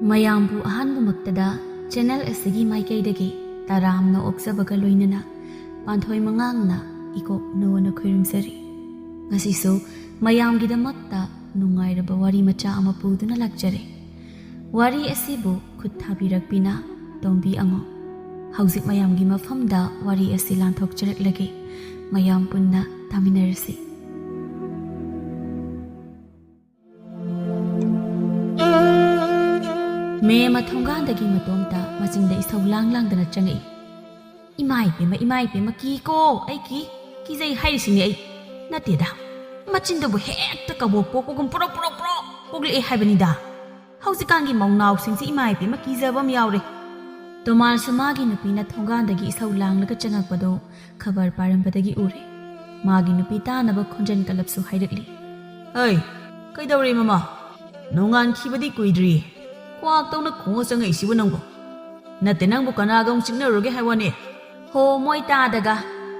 ꯃꯌꯥꯝꯕꯨ ꯑꯍꯥꯟꯕꯃꯛꯇꯗ ꯆꯦꯅꯦꯜ ꯑꯁꯤꯒꯤ ꯃꯥꯏꯀꯩꯗꯒꯤ ꯇꯔꯥꯝꯅ ꯑꯣꯛꯆꯕꯒ ꯂꯣꯏꯅꯅ ꯄꯥꯟꯊꯣꯏ ꯃꯉꯥꯡꯅ ꯏꯀꯣꯛ ꯅꯧꯅ ꯈꯣꯏꯔꯝꯖꯔꯤ꯫ ꯉꯁꯤꯁꯨ ꯃꯌꯥꯝꯒꯤꯗꯃꯛꯇ ꯅꯨꯡꯉꯥꯏꯔꯕ ꯋꯥꯔꯤ ꯃꯆꯥ ꯑꯃ ꯄꯨꯗꯨꯅ ꯂꯥꯛꯆꯔꯦ꯫ ꯋꯥꯔꯤ ꯑꯁꯤꯕꯨ ꯈꯨꯠ ꯊꯥꯕꯤꯔꯛꯄꯤꯅ ꯇꯣꯝꯕꯤ ꯑꯉꯣ꯫ ꯍꯧꯖꯤꯛ ꯃꯌꯥꯝꯒꯤ ꯃꯐꯝꯗ ꯋꯥꯔꯤ ꯑꯁꯤ ꯂꯥꯟꯊꯣꯛꯆꯔꯛꯂꯒꯦ꯫ ꯃꯌꯥꯝ ꯄꯨꯟꯅ ꯇꯥꯃꯤꯟꯅꯔꯁꯤ꯫ ꯃꯦ ꯑꯃ ꯊꯣꯡꯒꯥꯟꯗꯒꯤ ꯃꯇꯣꯝꯇ ꯃꯆꯤꯟꯗ ꯏꯁꯧ ꯂꯥꯡꯗꯅ ꯆꯪꯉꯛꯏ꯫ ꯏꯃꯥ ꯏꯄꯦꯝꯃ ꯀꯤꯀꯣ ꯑꯩ ꯀꯤꯖꯩ ꯍꯥꯏꯔꯤꯁꯤꯅꯦ ꯑꯩ ꯅꯠꯇꯦꯗ ꯃꯆꯤꯟꯗꯨꯕꯨ ꯍꯦꯛꯇ ꯀꯕꯣꯛ ꯄꯣꯛꯄꯒꯨꯝ ꯄꯨꯔꯛ ꯄꯣꯛꯂꯛꯑꯦ ꯍꯥꯏꯕꯅꯤꯗ꯫ ꯍꯧꯖꯤꯛꯀꯥꯟꯒꯤ ꯃꯧꯅꯥꯎꯁꯤꯡꯁꯤ ꯏꯃꯥ ꯏꯄꯦꯝꯃ ꯀꯤꯖꯕ ꯑꯃ ꯌꯥꯎꯔꯦ꯫ ꯇꯣꯃꯥꯁꯁꯨ ꯃꯥꯒꯤ ꯅꯨꯄꯤꯅ ꯊꯣꯡꯒꯥꯟꯗꯒꯤ ꯏꯁꯧ ꯂꯥꯡꯂꯒ ꯆꯪꯉꯛꯄꯗꯣ ꯈꯕꯔ ꯄꯥꯔꯝꯕꯗꯒꯤ ꯎꯔꯦ꯫ ꯃꯥꯒꯤ ꯅꯨꯄꯤ ꯇꯥꯅꯕ ꯈꯣꯟꯖꯦꯜ ꯀꯜꯂꯞꯁꯨ ꯍꯥꯏꯔꯛꯂꯤ꯫ ꯑꯩ ꯀꯩꯗꯧꯔꯦ ꯃꯃꯥ? ꯅꯣꯡꯉꯥꯟꯈꯤꯕꯗꯤ ꯀꯨꯏꯗ꯭ꯔꯤꯌꯦ ꯀ꯭ꯋꯥꯛꯇꯧꯅ ꯈꯣꯡꯉ ꯆꯪꯉꯛꯏꯁꯤꯕꯨ ꯅꯪꯕꯨ? ꯅꯠꯇꯦ ꯅꯪꯕꯨ ꯀꯅꯥꯒ ꯑꯃꯨꯛ ꯆꯤꯛꯅꯔꯨꯔꯒꯦ ꯍꯥꯏꯋꯥꯅꯦ? ꯍꯣ ꯃꯣꯏ ꯇꯥꯗꯒ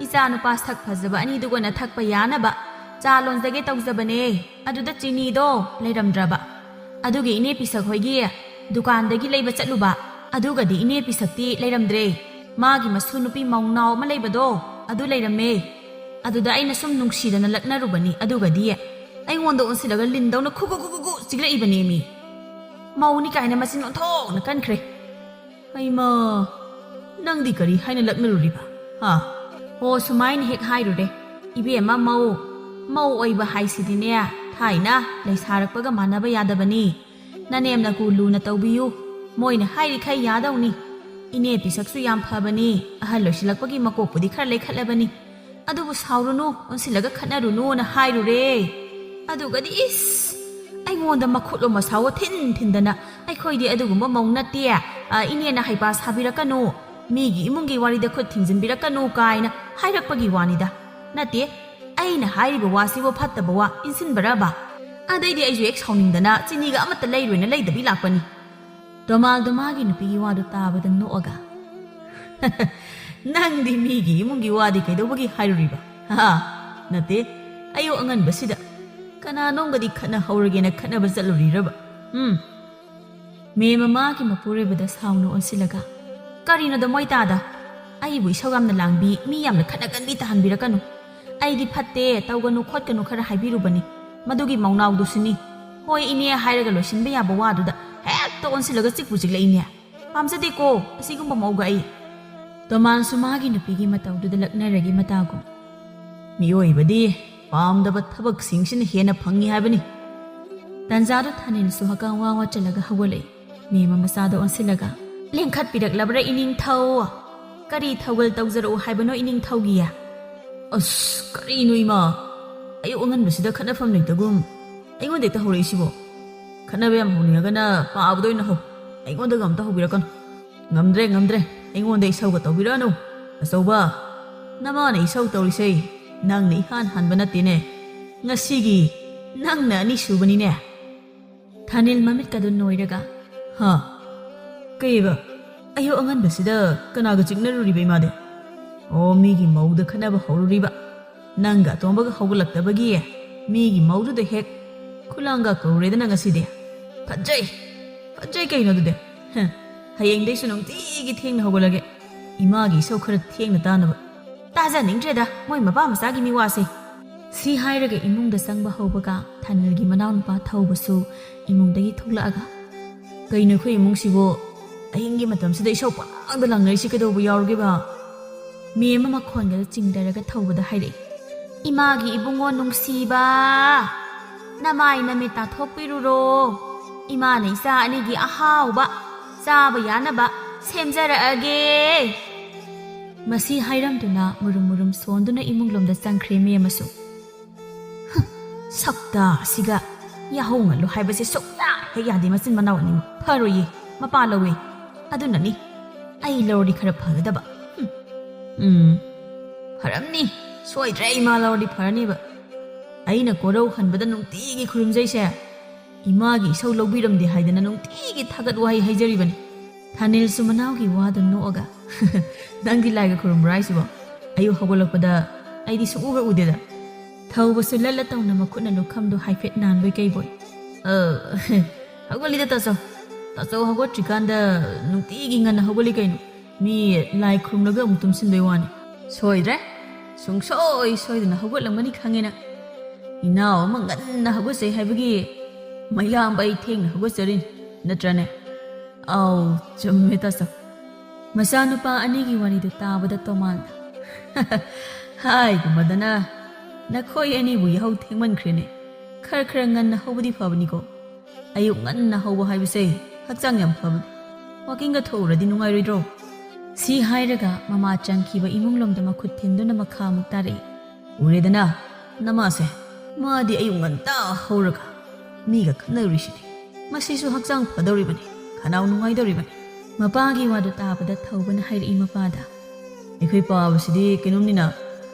ꯏꯆꯥ ꯅꯨꯄꯥ ꯁꯛ ꯐꯖꯕ ꯑꯅꯤꯗꯨꯒꯅ ꯊꯛꯄ ꯌꯥꯅꯕ ꯆꯥ ꯂꯣꯟꯖꯒꯦ ꯇꯧꯖꯕꯅꯦ꯫ ꯑꯗꯨꯗ ꯆꯤꯅꯤꯗꯣ ꯂꯩꯔꯝꯗ꯭ꯔꯕ ꯑꯗꯨꯒꯤ ꯏꯅꯦ ꯄꯤꯁꯛ ꯍꯣꯏꯒꯤ ꯗꯨꯀꯥꯟꯗꯒꯤ ꯂꯩꯕ ꯆꯠꯂꯨꯕ ꯑꯗꯨꯒꯗꯤ ꯏꯅꯦ ꯄꯤꯁꯛꯇꯤ ꯂꯩꯔꯝꯗ꯭ꯔꯦ꯫ ꯃꯥꯒꯤ ꯃꯁꯨ ꯅꯨꯄꯤ ꯃꯧꯅꯥꯎ ꯑꯃ ꯂꯩꯕꯗꯣ ꯑꯗꯨ ꯂꯩꯔꯝꯃꯦ꯫ ꯑꯗꯨꯗ ꯑꯩꯅ ꯁꯨꯝ ꯅꯨꯡꯁꯤꯗꯅ ꯂꯛꯅꯔꯨꯕꯅꯤ ꯑꯗꯨꯒꯗꯤ ꯑꯩꯉꯣꯟꯗ ꯑꯣꯟꯁꯤꯜꯂꯒ ꯂꯤꯟꯗꯧꯅ ꯈꯨꯒꯨ ꯆꯤꯛꯂꯛꯏꯕꯅꯦ ꯃꯤ꯫ ꯃꯧꯅꯤ ꯀꯥꯏꯅ ꯃꯆꯤꯟ ꯑꯣꯟꯊꯣꯛꯅ ꯀꯟꯈ꯭ꯔꯦ꯫ ꯍꯩꯃꯥ ꯅꯪꯗꯤ ꯀꯔꯤ ꯍꯥꯏꯅ ꯂꯛꯅꯔꯨꯔꯤꯕ? ꯍꯥ? ꯍꯣ ꯁꯨꯃꯥꯏꯅ ꯍꯦꯛ ꯍꯥꯏꯔꯨꯔꯦ꯫ ꯏꯕꯦꯝꯃ ꯃꯧ ꯑꯣꯏꯕ ꯍꯥꯏꯁꯤꯗꯤꯅꯦ ꯊꯥꯏꯅ ꯂꯩꯁꯥꯔꯛꯄꯒ ꯃꯥꯟꯅꯕ ꯌꯥꯗꯕꯅꯤ꯫ ꯅꯅꯦꯝꯅꯀꯨ ꯂꯨꯅ ꯇꯧꯕꯤꯌꯨ ꯃꯣꯏꯅ ꯍꯥꯏꯔꯤꯈꯩ ꯌꯥꯗꯧꯅꯤ꯫ ꯏꯅꯦ ꯄꯤꯁꯛꯁꯨ ꯌꯥꯝ ꯐꯕꯅꯤ ꯑꯍꯜ ꯂꯣꯏꯁꯤꯜꯂꯛꯄꯒꯤ ꯃꯀꯣꯛꯄꯨꯗꯤ ꯈꯔ ꯂꯩꯈꯠꯂꯕꯅꯤ꯫ ꯑꯗꯨꯕꯨ ꯁꯥꯎꯔꯨꯅꯨ ꯑꯣꯟꯁꯤꯜꯂꯒ ꯈꯠꯅꯔꯨꯅꯨꯅ ꯍꯥꯏꯔꯨꯔꯦ꯫ ꯑꯗꯨꯒꯗꯤ ꯑꯩꯉꯣꯟꯗ ꯃꯈꯨꯠꯂꯣ ꯃꯁꯥꯋꯣ ꯊꯤꯟꯗꯅ ꯑꯩꯈꯣꯏꯗꯤ ꯑꯗꯨꯒꯨꯝꯕ ꯃꯧ ꯅꯠꯇꯦ, ꯏꯅꯦꯅ ꯍꯩꯄꯥ ꯁꯥꯕꯤꯔꯛꯀꯅꯨ, ꯃꯤꯒꯤ ꯏꯃꯨꯡꯒꯤ ꯋꯥꯔꯤꯗ ꯈꯨꯠ ꯊꯤꯡꯖꯤꯟꯕꯤꯔꯛꯀꯅꯨ ꯀꯥꯏꯅ ꯍꯥꯏꯔꯛꯄꯒꯤ ꯋꯥꯅꯤꯗ꯫ ꯅꯠꯇꯦ ꯑꯩꯅ ꯍꯥꯏꯔꯤꯕ ꯋꯥꯁꯤꯕꯨ ꯐꯠꯇꯕ ꯋꯥ ꯏꯟꯁꯤꯟꯕꯔꯕ? ꯑꯗꯩꯗꯤ ꯑꯩꯁꯨ ꯍꯦꯛ ꯁꯥꯎꯅꯤꯡꯗꯅ ꯆꯤꯅꯤꯒ ꯑꯃꯠꯇ ꯂꯩꯔꯣꯏꯅ ꯂꯩꯗꯕꯤ ꯂꯥꯛꯄꯅꯤ꯫ ꯇꯣꯃꯥꯜꯗꯣ ꯃꯥꯒꯤ ꯅꯨꯄꯤꯒꯤ ꯋꯥꯗꯨ ꯇꯥꯕꯗ ꯅꯣꯛꯑꯒ ꯅꯪꯗꯤ ꯃꯤꯒꯤ ꯏꯃꯨꯡꯒꯤ ꯋꯥꯗꯤ ꯀꯩꯗꯧꯕꯒꯤ ꯍꯥꯏꯔꯨꯔꯤꯕ? ꯍꯥ? ꯅꯠꯇꯦ ꯑꯌꯨꯛ ꯑꯉꯟꯕꯁꯤꯗ ꯀꯅꯥꯅꯣꯝꯒꯗꯤ ꯈꯠꯅꯍꯧꯔꯒꯦꯅ ꯈꯠꯅꯕ ꯆꯠꯂꯨꯔꯤꯔꯕ? ꯃꯦ ꯃꯃꯥꯒꯤ ꯃꯄꯨꯔꯣꯏꯕꯗ ꯁꯥꯎꯅ ꯑꯣꯟꯁꯤꯜꯂꯒ ꯀꯔꯤꯅꯣꯗ ꯃꯣꯏ ꯇꯥꯗ ꯑꯩꯕꯨ ꯏꯁꯧ ꯌꯥꯝꯅ ꯂꯥꯡꯕꯤ ꯃꯤ ꯌꯥꯝꯅ ꯈꯠꯅꯒꯟꯕꯤ ꯇꯥꯍꯟꯕꯤꯔꯛꯀꯅꯨ꯫ ꯑꯩꯗꯤ ꯐꯠꯇꯦ ꯇꯧꯒꯅꯨ ꯈꯣꯠꯀꯅꯨ ꯈꯔ ꯍꯥꯏꯕꯤꯔꯨꯕꯅꯤ ꯃꯗꯨꯒꯤ ꯃꯧꯅꯥꯎꯗꯨꯁꯨꯅꯤ꯫ ꯍꯣꯏ ꯏꯅꯦ ꯍꯥꯏꯔꯒ ꯂꯣꯏꯁꯤꯟꯕ ꯌꯥꯕ ꯋꯥꯗꯨꯗ ꯍꯦꯛꯇ ꯑꯣꯟꯁꯤꯜꯂꯒ ꯆꯤꯛꯂꯛꯏꯅꯦ꯫ ꯄꯥꯝꯖꯗꯦꯀꯣ ꯑꯁꯤꯒꯨꯝꯕ ꯃꯧꯒ ꯑꯩ꯫ ꯇꯣꯃꯥꯟꯁꯨ ꯃꯥꯒꯤ ꯅꯨꯄꯤꯒꯤ ꯃꯇꯧꯗꯨꯗ ꯂꯛꯅꯔꯒꯤ ꯃꯇꯥꯒꯨꯝ ꯃꯤꯑꯣꯏꯕꯗꯤ ꯄꯥꯝꯗꯕ ꯊꯕꯛꯁꯤꯡꯁꯤꯅ ꯍꯦꯟꯅ ꯐꯪꯉꯤ ꯍꯥꯏꯕꯅꯤ꯫ ꯇꯟꯖꯥꯗꯨ ꯊꯥꯅꯤꯜꯁꯨ ꯍꯀꯥꯝ ꯋꯥ ꯆꯜꯂꯒ ꯍꯧꯒꯠꯂꯛꯏ꯫ ꯃꯦꯝꯃ ꯃꯆꯥꯗ ꯑꯣꯟꯁꯤꯜꯂꯒ ꯂꯦꯡꯈꯠꯄꯤꯔꯛꯂꯕ꯭ꯔꯥ ꯏꯅꯤꯡꯊꯧ? ꯀꯔꯤ ꯊꯧꯒꯜ ꯇꯧꯖꯔꯛꯎ ꯍꯥꯏꯕꯅꯣ ꯏꯅꯤꯡꯊꯧꯒꯤ? ꯑꯁ ꯀꯔꯤꯅꯣ ꯏꯃꯥ? ꯑꯌꯨꯛ ꯑꯉꯟꯕꯁꯤꯗ ꯈꯠꯅꯐꯝ ꯂꯩꯇꯒꯨꯝ ꯑꯩꯉꯣꯟꯗ ꯍꯦꯛꯇ ꯍꯧꯔꯛꯏꯁꯤꯕꯣ? ꯈꯠꯅꯕ ꯌꯥꯝ ꯍꯧꯅꯤꯡꯉꯒꯅ ꯄꯥꯕꯗ ꯑꯣꯏꯅ ꯍꯧ, ꯑꯩꯉꯣꯟꯗꯒ ꯑꯝꯇ ꯍꯧꯕꯤꯔꯛꯀꯅꯨ꯫ ꯉꯝꯗ꯭ꯔꯦ ꯑꯩꯉꯣꯟꯗ ꯏꯁꯧꯒ ꯇꯧꯕꯤꯔꯛꯑꯅꯨ꯫ ꯑꯆꯧꯕ ꯅꯃꯥꯅ ꯏꯁꯧ ꯇꯧꯔꯤꯁꯦ ꯅꯪꯅ ꯏꯍꯥꯟ ꯍꯥꯟꯕ ꯅꯠꯇꯦꯅꯦ, ꯉꯁꯤꯒꯤ ꯅꯪꯅ ꯑꯅꯤꯁꯨꯕꯅꯤꯅꯦ꯫ ꯊꯥꯅꯤꯜ ꯃꯃꯤꯠꯀꯗꯨ ꯅꯣꯏꯔꯒ ꯍꯥ? ꯀꯩꯕ? ꯑꯌꯨꯛ ꯑꯉꯟꯕꯁꯤꯗ ꯀꯅꯥꯒ ꯆꯤꯛꯅꯔꯨꯔꯤꯕ ꯏꯃꯥꯗꯤ? ꯑꯣ ꯃꯤꯒꯤ ꯃꯧꯗ ꯈꯠꯅꯕ ꯍꯧꯔꯨꯔꯤꯕ? ꯅꯪꯒ ꯑꯇꯣꯝꯕꯒ ꯍꯧꯒꯠꯂꯛꯇꯕꯒꯤ ꯃꯤꯒꯤ ꯃꯧꯗꯨꯗ ꯍꯦꯛ ꯈꯨꯂꯥꯡꯒ ꯀꯧꯔꯦꯗꯅ ꯉꯁꯤꯗꯤ? ꯐꯖꯩ ꯀꯩꯅꯣ ꯑꯗꯨꯗꯤ? ꯍꯌꯦꯡꯗꯩꯁꯨ ꯅꯨꯡꯇꯤꯒꯤ ꯊꯦꯡꯅ ꯍꯧꯒꯠꯂꯒꯦ ꯏꯃꯥꯒꯤ ꯏꯁꯧ ꯈꯔ ꯊꯦꯡꯅ ꯇꯥꯅꯕ꯫ ꯇꯥꯖꯅꯤꯡꯗ꯭ꯔꯦꯗ ꯃꯣꯏ ꯃꯄꯥ ꯃꯆꯥꯒꯤ ꯃꯤꯋꯥꯁꯦ꯫ ꯁꯤ ꯍꯥꯏꯔꯒ ꯏꯃꯨꯡꯗ ꯆꯪꯕ ꯍꯧꯕꯒ ꯊꯥꯅꯤꯜꯒꯤ ꯃꯅꯥꯎꯅꯨꯄꯥ ꯊꯧꯕꯁꯨ ꯏꯃꯨꯡꯗꯒꯤ ꯊꯣꯛꯂꯛꯑꯒ ꯀꯩꯅꯣ ꯑꯩꯈꯣꯏ ꯏꯃꯨꯡꯁꯤꯕꯨ ꯑꯍꯤꯡꯒꯤ ꯃꯇꯝꯁꯤꯗ ꯏꯁꯧ ꯄꯪꯂꯥꯡꯗ ꯂꯥꯡꯅꯔꯤꯁꯤ ꯀꯩꯗꯧꯕ ꯌꯥꯎꯔꯒꯦꯕ? ꯃꯦꯝꯃ ꯃꯈꯣꯟꯒꯗ ꯆꯤꯡꯗꯔꯒ ꯊꯧꯕꯗ ꯍꯥꯏꯔꯛꯏ꯫ ꯏꯃꯥꯒꯤ ꯏꯕꯨꯡꯉꯣ ꯅꯨꯡꯁꯤꯕ, ꯅꯃꯥꯏ ꯅꯃꯤꯠ ꯇꯥꯊꯣꯛꯄꯤꯔꯨꯔꯣ꯫ ꯏꯃꯥꯅ ꯏꯆꯥ ꯑꯅꯤꯒꯤ ꯑꯍꯥꯎꯕ ꯆꯥꯕ ꯌꯥꯅꯕ ꯁꯦꯝꯖꯔꯛꯑꯒꯦ꯫ ꯃꯁꯤ ꯍꯥꯏꯔꯝꯗꯨꯅ ꯃꯨꯔꯨꯝ ꯁꯣꯟꯗꯨꯅ ꯏꯃꯨꯡꯂꯣꯝꯗ ꯆꯪꯈ꯭ꯔꯦ ꯃꯦꯝꯃꯁꯨ꯫ ꯁꯛꯇꯥ ꯑꯁꯤꯒ ꯌꯥꯍꯧ ꯉꯜꯂꯨ ꯍꯥꯏꯕꯁꯦ ꯁꯨꯛꯌꯥ ꯍꯦꯛ ꯌꯥꯗꯦ ꯃꯆꯤꯟ ꯃꯅꯥꯎ ꯑꯅꯤꯃꯛ꯫ ꯐꯔꯣꯏꯌꯦ ꯃꯄꯥ ꯂꯧꯋꯦ ꯑꯗꯨꯅꯅꯤ ꯑꯩ ꯂꯧꯔꯗꯤ ꯈꯔ ꯐꯒꯗꯕ꯫ ꯐꯔꯝꯅꯤ ꯁꯣꯏꯗ꯭ꯔꯦ ꯏꯃꯥ ꯂꯧꯔꯗꯤ ꯐꯔꯅꯤꯕ꯫ ꯑꯩꯅ ꯀꯣꯔꯧ ꯍꯟꯕꯗ ꯅꯨꯡꯇꯤꯒꯤ ꯈꯨꯔꯨꯝꯖꯩꯁꯦ ꯏꯃꯥꯒꯤ ꯏꯁꯧ ꯂꯧꯕꯤꯔꯝꯗꯦ ꯍꯥꯏꯗꯅ ꯅꯨꯡꯇꯤꯒꯤ ꯊꯥꯒꯠ ꯋꯥꯍꯩ ꯍꯩꯖꯔꯤꯕꯅꯤ꯫ ꯊꯥꯅꯤꯜꯁꯨ ꯃꯅꯥꯎꯒꯤ ꯋꯥꯗꯨ ꯅꯣꯛꯑꯒ ꯅꯪꯗꯤ ꯂꯥꯏꯒ ꯈꯨꯔꯨꯝꯕ꯭ꯔꯥ ꯍꯥꯏꯁꯤꯕꯣ? ꯑꯌꯨꯛ ꯍꯧꯒꯠꯂꯛꯄꯗ ꯑꯩꯗꯤ ꯁꯨꯡꯎꯕ ꯎꯗꯦꯗ꯫ ꯊꯧꯕꯁꯨ ꯂꯠꯂ ꯇꯧꯅ ꯃꯈꯨꯠꯅ ꯂꯨꯈꯝꯗꯨ ꯍꯥꯏꯐꯦꯠ ꯅꯥꯟꯕꯣꯏ ꯀꯩꯕꯣꯏ ꯍꯧꯒꯠꯂꯤꯗ ꯇꯥꯆꯧ, ꯇꯥꯆꯧ ꯍꯧꯒꯠꯇ꯭ꯔꯤꯀꯥꯟꯗ ꯅꯨꯡꯇꯤꯒꯤ ꯉꯟꯅ ꯍꯧꯒꯠꯂꯤ ꯀꯩꯅꯣ ꯃꯤ ꯂꯥꯏ ꯈꯨꯔꯨꯝꯂꯒ ꯑꯃꯨꯛ ꯇꯨꯝꯁꯤꯟꯕꯩ ꯋꯥꯅꯤ ꯁꯣꯏꯗ꯭ꯔꯦ ꯁꯨꯡꯁꯣꯏ ꯁꯣꯏꯗꯅ ꯍꯧꯒꯠꯂꯝꯒꯅꯤ ꯈꯪꯉꯦ ꯅꯪ ꯏꯅꯥꯎ ꯑꯃ ꯉꯟꯅ ꯍꯧꯒꯠꯆꯩ ꯍꯥꯏꯕꯒꯤ ꯃꯩꯂꯥꯝꯕ ꯑꯩ ꯊꯦꯡꯅ ꯍꯧꯒꯠꯆꯔꯤꯅꯤ ꯅꯠꯇ꯭ꯔꯅꯦ ꯑꯥꯎ ꯆꯨꯝꯃꯦ ꯇꯥꯆꯧ ꯃꯆꯥꯅꯨꯄꯥ ꯑꯅꯤꯒꯤ ꯋꯥꯔꯤꯗꯨ ꯇꯥꯕꯗ ꯇꯣꯃꯥꯟꯅ ꯍꯥꯏꯒꯨꯝꯕꯗꯅ ꯅꯈꯣꯏ ꯑꯅꯤꯕꯨ ꯌꯥꯍꯧ ꯊꯦꯡꯃꯟꯈ꯭ꯔꯦꯅꯦ ꯈꯔ ꯉꯟꯅ ꯍꯧꯕꯗꯤ ꯐꯕꯅꯤꯀꯣ ꯑꯌꯨꯛ ꯉꯟꯅ ꯍꯧꯕ ꯍꯥꯏꯕꯁꯦ ꯍꯛꯆꯥꯡ ꯌꯥꯝ ꯐꯕꯅꯤ ꯋꯥꯀꯤꯡꯒ ꯊꯣꯛꯎꯔꯗꯤ ꯅꯨꯡꯉꯥꯏꯔꯣꯏꯗ꯭ꯔꯣ ꯁꯤ ꯍꯥꯏꯔꯒ ꯃꯃꯥ ꯆꯪꯈꯤꯕ ꯏꯃꯨꯡꯂꯣꯝꯗ ꯃꯈꯨꯠ ꯊꯤꯟꯗꯨꯅ ꯃꯈꯥ ꯑꯃꯨꯛ ꯇꯥꯔꯛꯏ ꯎꯔꯦꯗꯅ ꯅꯃꯥꯁꯦ ꯃꯥꯗꯤ ꯑꯌꯨꯛ ꯉꯟꯇꯥ ꯍꯧꯔꯒ ꯃꯤꯒ ꯈꯠꯅꯔꯨꯔꯤꯁꯤꯗꯤ ꯃꯁꯤꯁꯨ ꯍꯛꯆꯥꯡ ꯐꯗꯧꯔꯤꯕꯅꯤ ꯈꯅꯥꯎ ꯅꯨꯡꯉꯥꯏꯗꯧꯔꯤꯕꯅꯤ ꯃꯄꯥꯒꯤ ꯋꯥꯗꯨ ꯇꯥꯕꯗ ꯊꯧꯕꯅ ꯍꯥꯏꯔꯛꯏ ꯃꯄꯥꯗ ꯑꯩꯈꯣꯏ ꯄꯥꯕꯁꯤꯗꯤ ꯀꯩꯅꯣꯝꯅꯤꯅ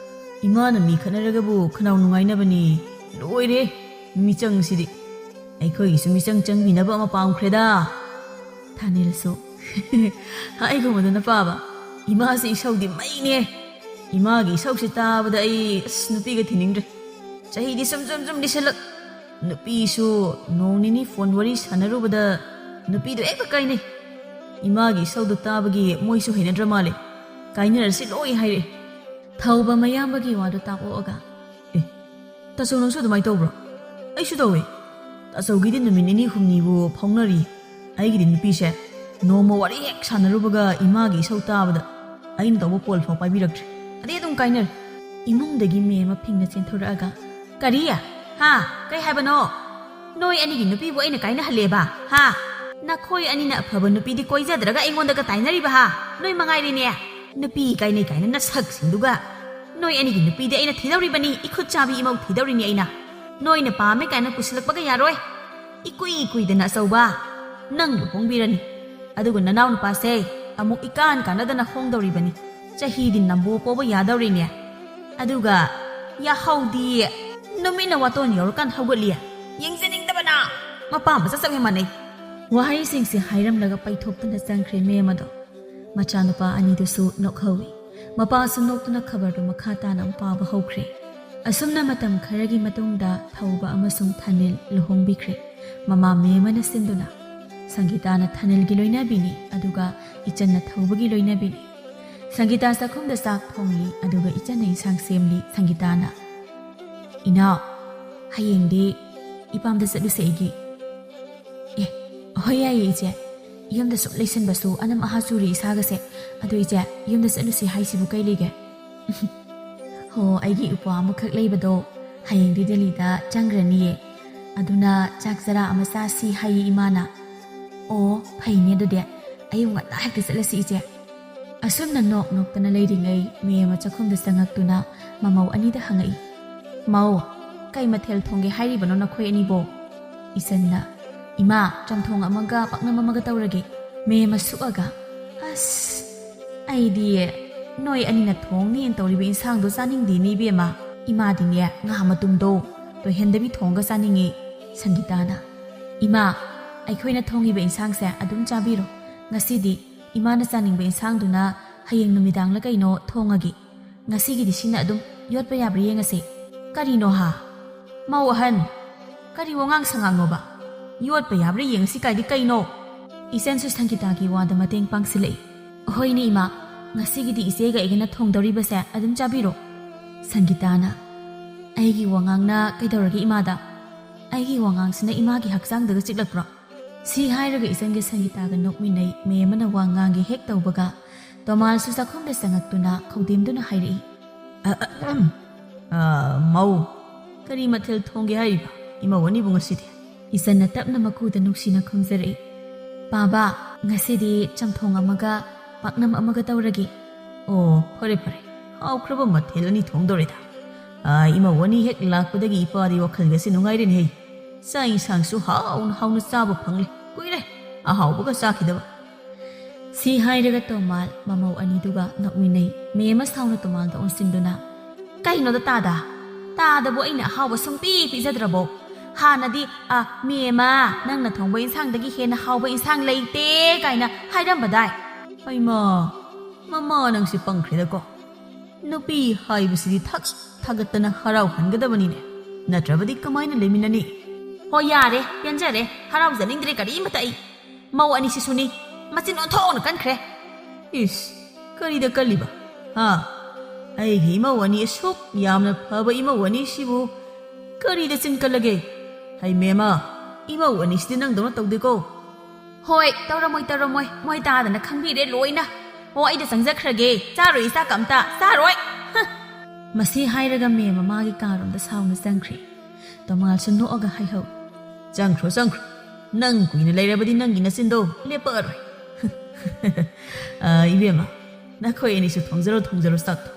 ꯏꯃꯥꯅ ꯃꯤ ꯈꯠꯅꯔꯒꯕꯨ ꯈꯅꯥꯎ ꯅꯨꯡꯉꯥꯏꯅꯕꯅꯤ ꯂꯣꯏꯔꯦ ꯃꯤꯆꯪꯁꯤꯗꯤ ꯑꯩꯈꯣꯏꯒꯤꯁꯨ ꯃꯤꯆꯪ ꯆꯪꯕꯤꯅꯕ ꯑꯃ ꯄꯥꯝꯈ꯭ꯔꯦꯗ ꯊꯥꯅꯤꯜꯁꯨ ꯍꯥꯏꯒꯨꯝꯕꯗꯅ ꯄꯥꯕ ꯏꯃꯥꯁꯤ ꯏꯁꯧꯗꯤ ꯃꯩꯅꯦ ꯏꯃꯥꯒꯤ ꯏꯁꯧꯁꯤ ꯇꯥꯕꯗ ꯑꯩ ꯅꯨꯄꯤꯒ ꯊꯤꯅꯤꯡꯗ꯭ꯔꯦ ꯆꯍꯤꯗꯤ ꯁꯨꯝ ꯂꯤꯁꯜꯂꯛ ꯅꯨꯄꯤꯁꯨ ꯅꯣꯡ ꯅꯤꯅꯤ ꯐꯣꯟ ꯋꯥꯔꯤ ꯁꯥꯟꯅꯔꯨꯕꯗ ꯅꯨꯄꯤꯗꯣ ꯍꯦꯛꯇ ꯀꯥꯏꯅꯩ 이마기 이서도 따ꯕꯒꯤ ꯃꯣꯏꯁꯨ ꯍꯩꯅꯗ꯭ꯔ ꯃꯥꯜꯂꯦ ꯀꯥꯏꯅꯔꯁꯤ ꯂꯣꯏ ꯍꯥꯏꯔꯦ ꯊꯧꯕ ꯃꯌꯥꯝꯕꯒꯤ ꯋꯥꯗꯣ ꯇꯥꯛꯑꯣꯑꯒ ꯇꯥꯆꯧ ꯅꯪꯁꯨ ꯑꯗꯨꯃꯥꯏ ꯇꯧꯕ꯭ꯔꯣ ꯑꯩꯁꯨ ꯇꯧꯋꯦ ꯇꯥꯆꯧꯒꯤꯗꯤ ꯅꯨꯃꯤꯠ ꯅꯤꯅꯤ ꯍꯨꯝꯅꯤꯕꯨ ꯐꯥꯎꯅꯔꯤ ꯑꯩꯒꯤꯗꯤ ꯅꯨꯄꯤꯁꯦ ꯅꯣꯡꯃ ꯋꯥꯔꯤ ꯍꯦꯛ ꯁꯥꯟꯅꯔꯨꯕꯒ 이마ꯒꯤ 이ꯁꯧ ꯇꯥꯕꯗ ꯑꯩꯅ ꯇꯧꯕ ꯀꯣꯜ ꯐꯥꯎ ꯄꯥꯏꯕꯤꯔꯛꯇ꯭ꯔꯦ ꯑꯗꯩ ꯑꯗꯨꯝ ꯀꯥꯏꯅꯔꯦ 이몽ꯗꯒꯤ ꯃꯦ ꯑꯃ ꯐꯤꯡꯅ ꯆꯦꯟꯊꯣꯔꯛꯑꯒ ꯀꯔꯤ ꯍꯥ ꯀꯩ ꯍꯥꯏꯕꯅꯣ ꯅꯣꯏ ꯑꯅꯤꯒꯤ ꯅꯨꯄꯤꯕꯨ ꯑꯩꯅ ꯀꯥꯏꯅꯍꯜꯂꯦꯕ ꯍꯥ ꯅꯈꯣꯏ ꯑꯅꯤꯅ ꯑꯐꯕ ꯅꯨꯄꯤꯗꯤ ꯀꯣꯏꯖꯗ꯭ꯔꯒ ꯑꯩꯉꯣꯟꯗꯒ ꯇꯥꯏꯅꯔꯤꯕ ꯍꯥ ꯅꯣꯏ ꯃꯉꯥꯏꯔꯦꯅꯦ ꯅꯨꯄꯤ ꯀꯥꯏꯅꯩ ꯀꯥꯏꯅ ꯅꯁꯛꯁꯤꯡꯗꯨꯒ ꯅꯣꯏ ꯑꯅꯤꯒꯤ ꯅꯨꯄꯤꯗꯤ ꯑꯩꯅ ꯊꯤꯗꯧꯔꯤꯕꯅꯤ ꯏꯈꯨꯠ ꯆꯥꯕꯤ ꯏꯃꯧ ꯊꯤꯗꯧꯔꯤꯅꯤ ꯑꯩꯅ ꯅꯣꯏꯅ ꯄꯥꯝꯃꯦ ꯀꯥꯏꯅ ꯄꯨꯁꯤꯜꯂꯛꯄꯒ ꯌꯥꯔꯣꯏ ꯏꯀꯨꯏ ꯀꯨꯏꯗꯅ ꯑꯆꯧꯕ ꯅꯪ ꯂꯨꯍꯣꯡꯕꯤꯔꯅꯤ ꯑꯗꯨꯒ ꯅꯅꯥꯎ ꯅꯨꯄꯥꯁꯦ ꯑꯃꯨꯛ ꯏꯀꯥꯟ ꯀꯥꯟꯅꯗꯅ ꯍꯣꯡꯗꯧꯔꯤꯕꯅꯤ ꯆꯍꯤꯗꯤ ꯅꯝꯕꯣ ꯄꯣꯕ ꯌꯥꯗꯧꯔꯤꯅꯦ ꯑꯗꯨꯒ ꯌꯥꯍꯧꯗꯤ ꯅꯨꯃꯤꯠꯅ ꯋꯥꯇꯣꯟ ꯌꯧꯔꯀꯥꯟ ꯍꯧꯒꯠꯂꯤ ꯌꯦꯡꯖꯅꯤꯡꯗꯕꯅ ꯃꯄꯥ ꯃꯆꯥ ꯆꯞ ꯃꯥꯟꯅꯩ ꯋꯥꯍꯩꯁꯤꯡꯁꯦ ꯍꯥꯏꯔꯝꯂꯒ ꯄꯩꯊꯣꯛꯇꯨꯅ ꯆꯪꯈ꯭ꯔꯦ ꯃꯦꯝ ꯑꯗꯣ ꯃꯆꯥꯅꯨꯄꯥ ꯑꯅꯤꯗꯨꯁꯨ ꯅꯣꯛꯍꯧꯏ ꯃꯄꯥꯁꯨ ꯅꯣꯛꯇꯨꯅ ꯈꯕꯔꯗꯨ ꯃꯈꯥ ꯇꯥꯅ ꯑꯃꯨꯛ ꯄꯥꯕ ꯍꯧꯈ꯭ꯔꯦ ꯑꯁꯨꯝꯅ ꯃꯇꯝ ꯈꯔꯒꯤ ꯃꯇꯨꯡꯗ ꯊꯧꯕ ꯑꯃꯁꯨꯡ ꯊꯥꯅꯤꯜ ꯂꯨꯍꯣꯡꯕꯤꯈ꯭ꯔꯦ ꯃꯃꯥ ꯃꯦꯝꯅ ꯁꯤꯟꯗꯨꯅ ꯁꯪꯒꯤꯇꯥꯅ ꯊꯥꯅꯤꯜꯒꯤ ꯂꯣꯏꯅꯕꯤꯅꯤ ꯑꯗꯨꯒ ꯏꯆꯟꯅ ꯊꯧꯕꯒꯤ ꯂꯣꯏꯅꯕꯤꯅꯤ ꯁꯪꯒꯤꯇꯥ ꯆꯥꯛꯈꯨꯝꯗ ꯆꯥꯛ ꯊꯣꯡꯂꯤ ꯑꯗꯨꯒ ꯏꯆꯟꯅ ꯏꯟꯁꯥꯡ ꯁꯦꯝꯂꯤ ꯁꯪꯒꯤꯇꯥꯅ ꯏꯅꯥꯎ ꯍꯌꯦꯡꯗꯤ ꯏꯄꯥꯝꯗ ꯆꯠꯂꯨꯁꯦ ꯑꯩꯒꯤ ꯍꯣꯏ ꯌꯥꯏꯌꯦ ꯏꯆꯦ ꯌꯨꯝꯗ ꯁꯨꯝ ꯂꯩꯁꯟꯕꯁꯨ ꯑꯅꯝ ꯑꯍꯥ ꯆꯨꯔꯤ ꯏꯁꯥꯒꯁꯦ ꯑꯗꯨ ꯏꯆꯦ ꯌꯨꯝꯗ ꯆꯠꯂꯨꯁꯤ ꯍꯥꯏꯁꯤꯕꯨ ꯀꯩ ꯂꯩꯒꯦ ꯍꯣ ꯑꯩꯒꯤ ꯏꯄ꯭ꯋꯥ ꯑꯃꯈꯛ ꯂꯩꯕꯗꯣ ꯍꯌꯦꯡꯗꯤ ꯗꯦꯜꯂꯤꯗ ꯆꯪꯈ꯭ꯔꯅꯤꯌꯦ ꯑꯗꯨꯅ ꯆꯥꯛ ꯆꯔꯥ ꯑꯃ ꯆꯥꯁꯤ ꯍꯥꯏꯌꯦ ꯏꯃꯥꯅ ꯑꯣ ꯐꯩꯅꯦ ꯑꯗꯨꯗꯤ ꯑꯌꯨꯛ ꯉꯟꯇꯥ ꯍꯦꯛꯇ ꯆꯠꯂꯁꯤ ꯏꯆꯦ ꯑꯁꯨꯝꯅ ꯅꯣꯛꯇꯅ ꯂꯩꯔꯤꯉꯩ ꯃꯦꯝ ꯆꯥꯛꯈꯨꯝꯗ ꯆꯪꯉꯛꯇꯨꯅ ꯃꯃꯧ ꯑꯅꯤꯗ ꯍꯪꯉꯛꯏ ꯃꯧ ꯀꯩ ꯃꯊꯦꯜ ꯊꯣꯡꯒꯦ ꯍꯥꯏꯔꯤꯕꯅꯣ ꯅꯈꯣꯏ ꯑꯅꯤꯕꯣ 이선나 이마 짬통 아마가 빡남 아마가 떠오르기 매마 수아가 아스 아이디 너희 아니나 통니 떠오리비 인상도 싸닝디니 비에마 이마딩에 나마 tum도 또 핸드비 통가 싸닝이 상기다나 이마 아이코이나 통이베 인상세 아둠 짜비로 ngasidi imana chaning be insangduna hayeng numidang la kaino thongagi ngasigi di sina adum yotpa yabri yengase karino ha mau han kari wangang sangang no ba yot pa yabri yeng si kai di kai no isen su sangita gi wa da mateng pang silei hoi ni ma ngasi gi di ise ga igena thong dori ba se adum chabiro sangita na ai gi wangang na kai dor gi ima da ai gi wangang sina ima gi hakjang da chiklak pro si hai ra ga isen gi sangita ga nok mi nei me mana wangang gi hek tau baga tomal su sakhom da sangak tuna khodim du na hai ri mau kari mathel thong gi hai ba ima wani bu ngasi de 이선나 땀나 마쿠다 눅시나 컴저리 바바 ngasi디 짬통 아마가 박남 아마가 떠오르기 오 퍼레 하우크러버 마텔니 통도리다 아 이마 원이 핵 락보다기 이빠디 와클가시 농아이린 헤이 사이상수 하우나 싸버 펑리 꾸이레 아 하우버가 싸키다바 시 하이르가 또말 마마우 아니두가 넉미네이 메마 사우나 또말다 온신도나 까이노다 따다보 아이나 하우버 송삐 피자드라보 하나디 미에마 낭나 통보 인상다기 헤나 하우보 인상 레이테 가이나 하이람바다이 아이마 마마 낭시 뻥크리다고 누비 하이부시디 타갔다나 하라우 한가다버니네 나트라바디 까마이나 레미나니 호 야레 변자레 하라우 자닝드레 가리 임바타이 ꯃꯧ ꯑꯅꯤꯁꯤꯁꯨꯅꯤ ꯃꯆꯤꯟ ꯑꯣꯟꯊꯣꯛꯅ ꯀꯟꯈ꯭ꯔꯦ ꯏꯁ ꯀꯔꯤꯗ ꯀꯜꯂꯤꯕ ꯍꯥ ꯑꯩꯒꯤ ꯏꯃꯧ ꯑꯅꯤ ꯑꯁꯨꯛ ꯌꯥꯝꯅ ꯐꯕ ꯏꯃꯧ ꯑꯅꯤꯁꯤꯕꯨ ꯀꯔꯤꯗ ꯆꯤꯟ ꯀꯜꯂꯒꯦ ꯍꯩ ꯃꯦꯝꯃ ꯏꯃꯧ ꯑꯅꯤꯁꯤꯗꯤ ꯅꯪꯗꯧꯅ ꯇꯧꯗꯦꯀꯣ ꯍꯣꯏ ꯇꯧꯔꯝꯃꯣꯏ ꯃꯣꯏ ꯇꯥꯗꯅ ꯈꯪꯕꯤꯔꯦ ꯂꯣꯏꯅ ꯑꯣ ꯑꯩꯗ ꯆꯪꯖꯈ꯭ꯔꯒꯦ ꯆꯥꯔꯣꯏ ꯆꯥꯛ ꯑꯝꯇ ꯆꯥꯔꯣꯏ ꯃꯁꯤ ꯍꯥꯏꯔꯒ ꯃꯦꯝ ꯃꯥꯒꯤ ꯀꯥꯔꯣꯝꯗ ꯁꯥꯎꯅ ꯆꯪꯈ꯭ꯔꯦ ꯇꯣꯃꯥꯜꯁꯨ ꯅꯣꯛꯑꯒ ꯍꯥꯏꯍꯧ ꯆꯪꯈ꯭ꯔꯣ ꯅꯪ ꯀꯨꯏꯅ ꯂꯩꯔꯕꯗꯤ ꯅꯪꯒꯤ ꯅꯆꯤꯟꯗꯣ ꯂꯦꯞꯄꯛꯑꯔꯣꯏ 이베마 나코이 애니수 통제로 싹도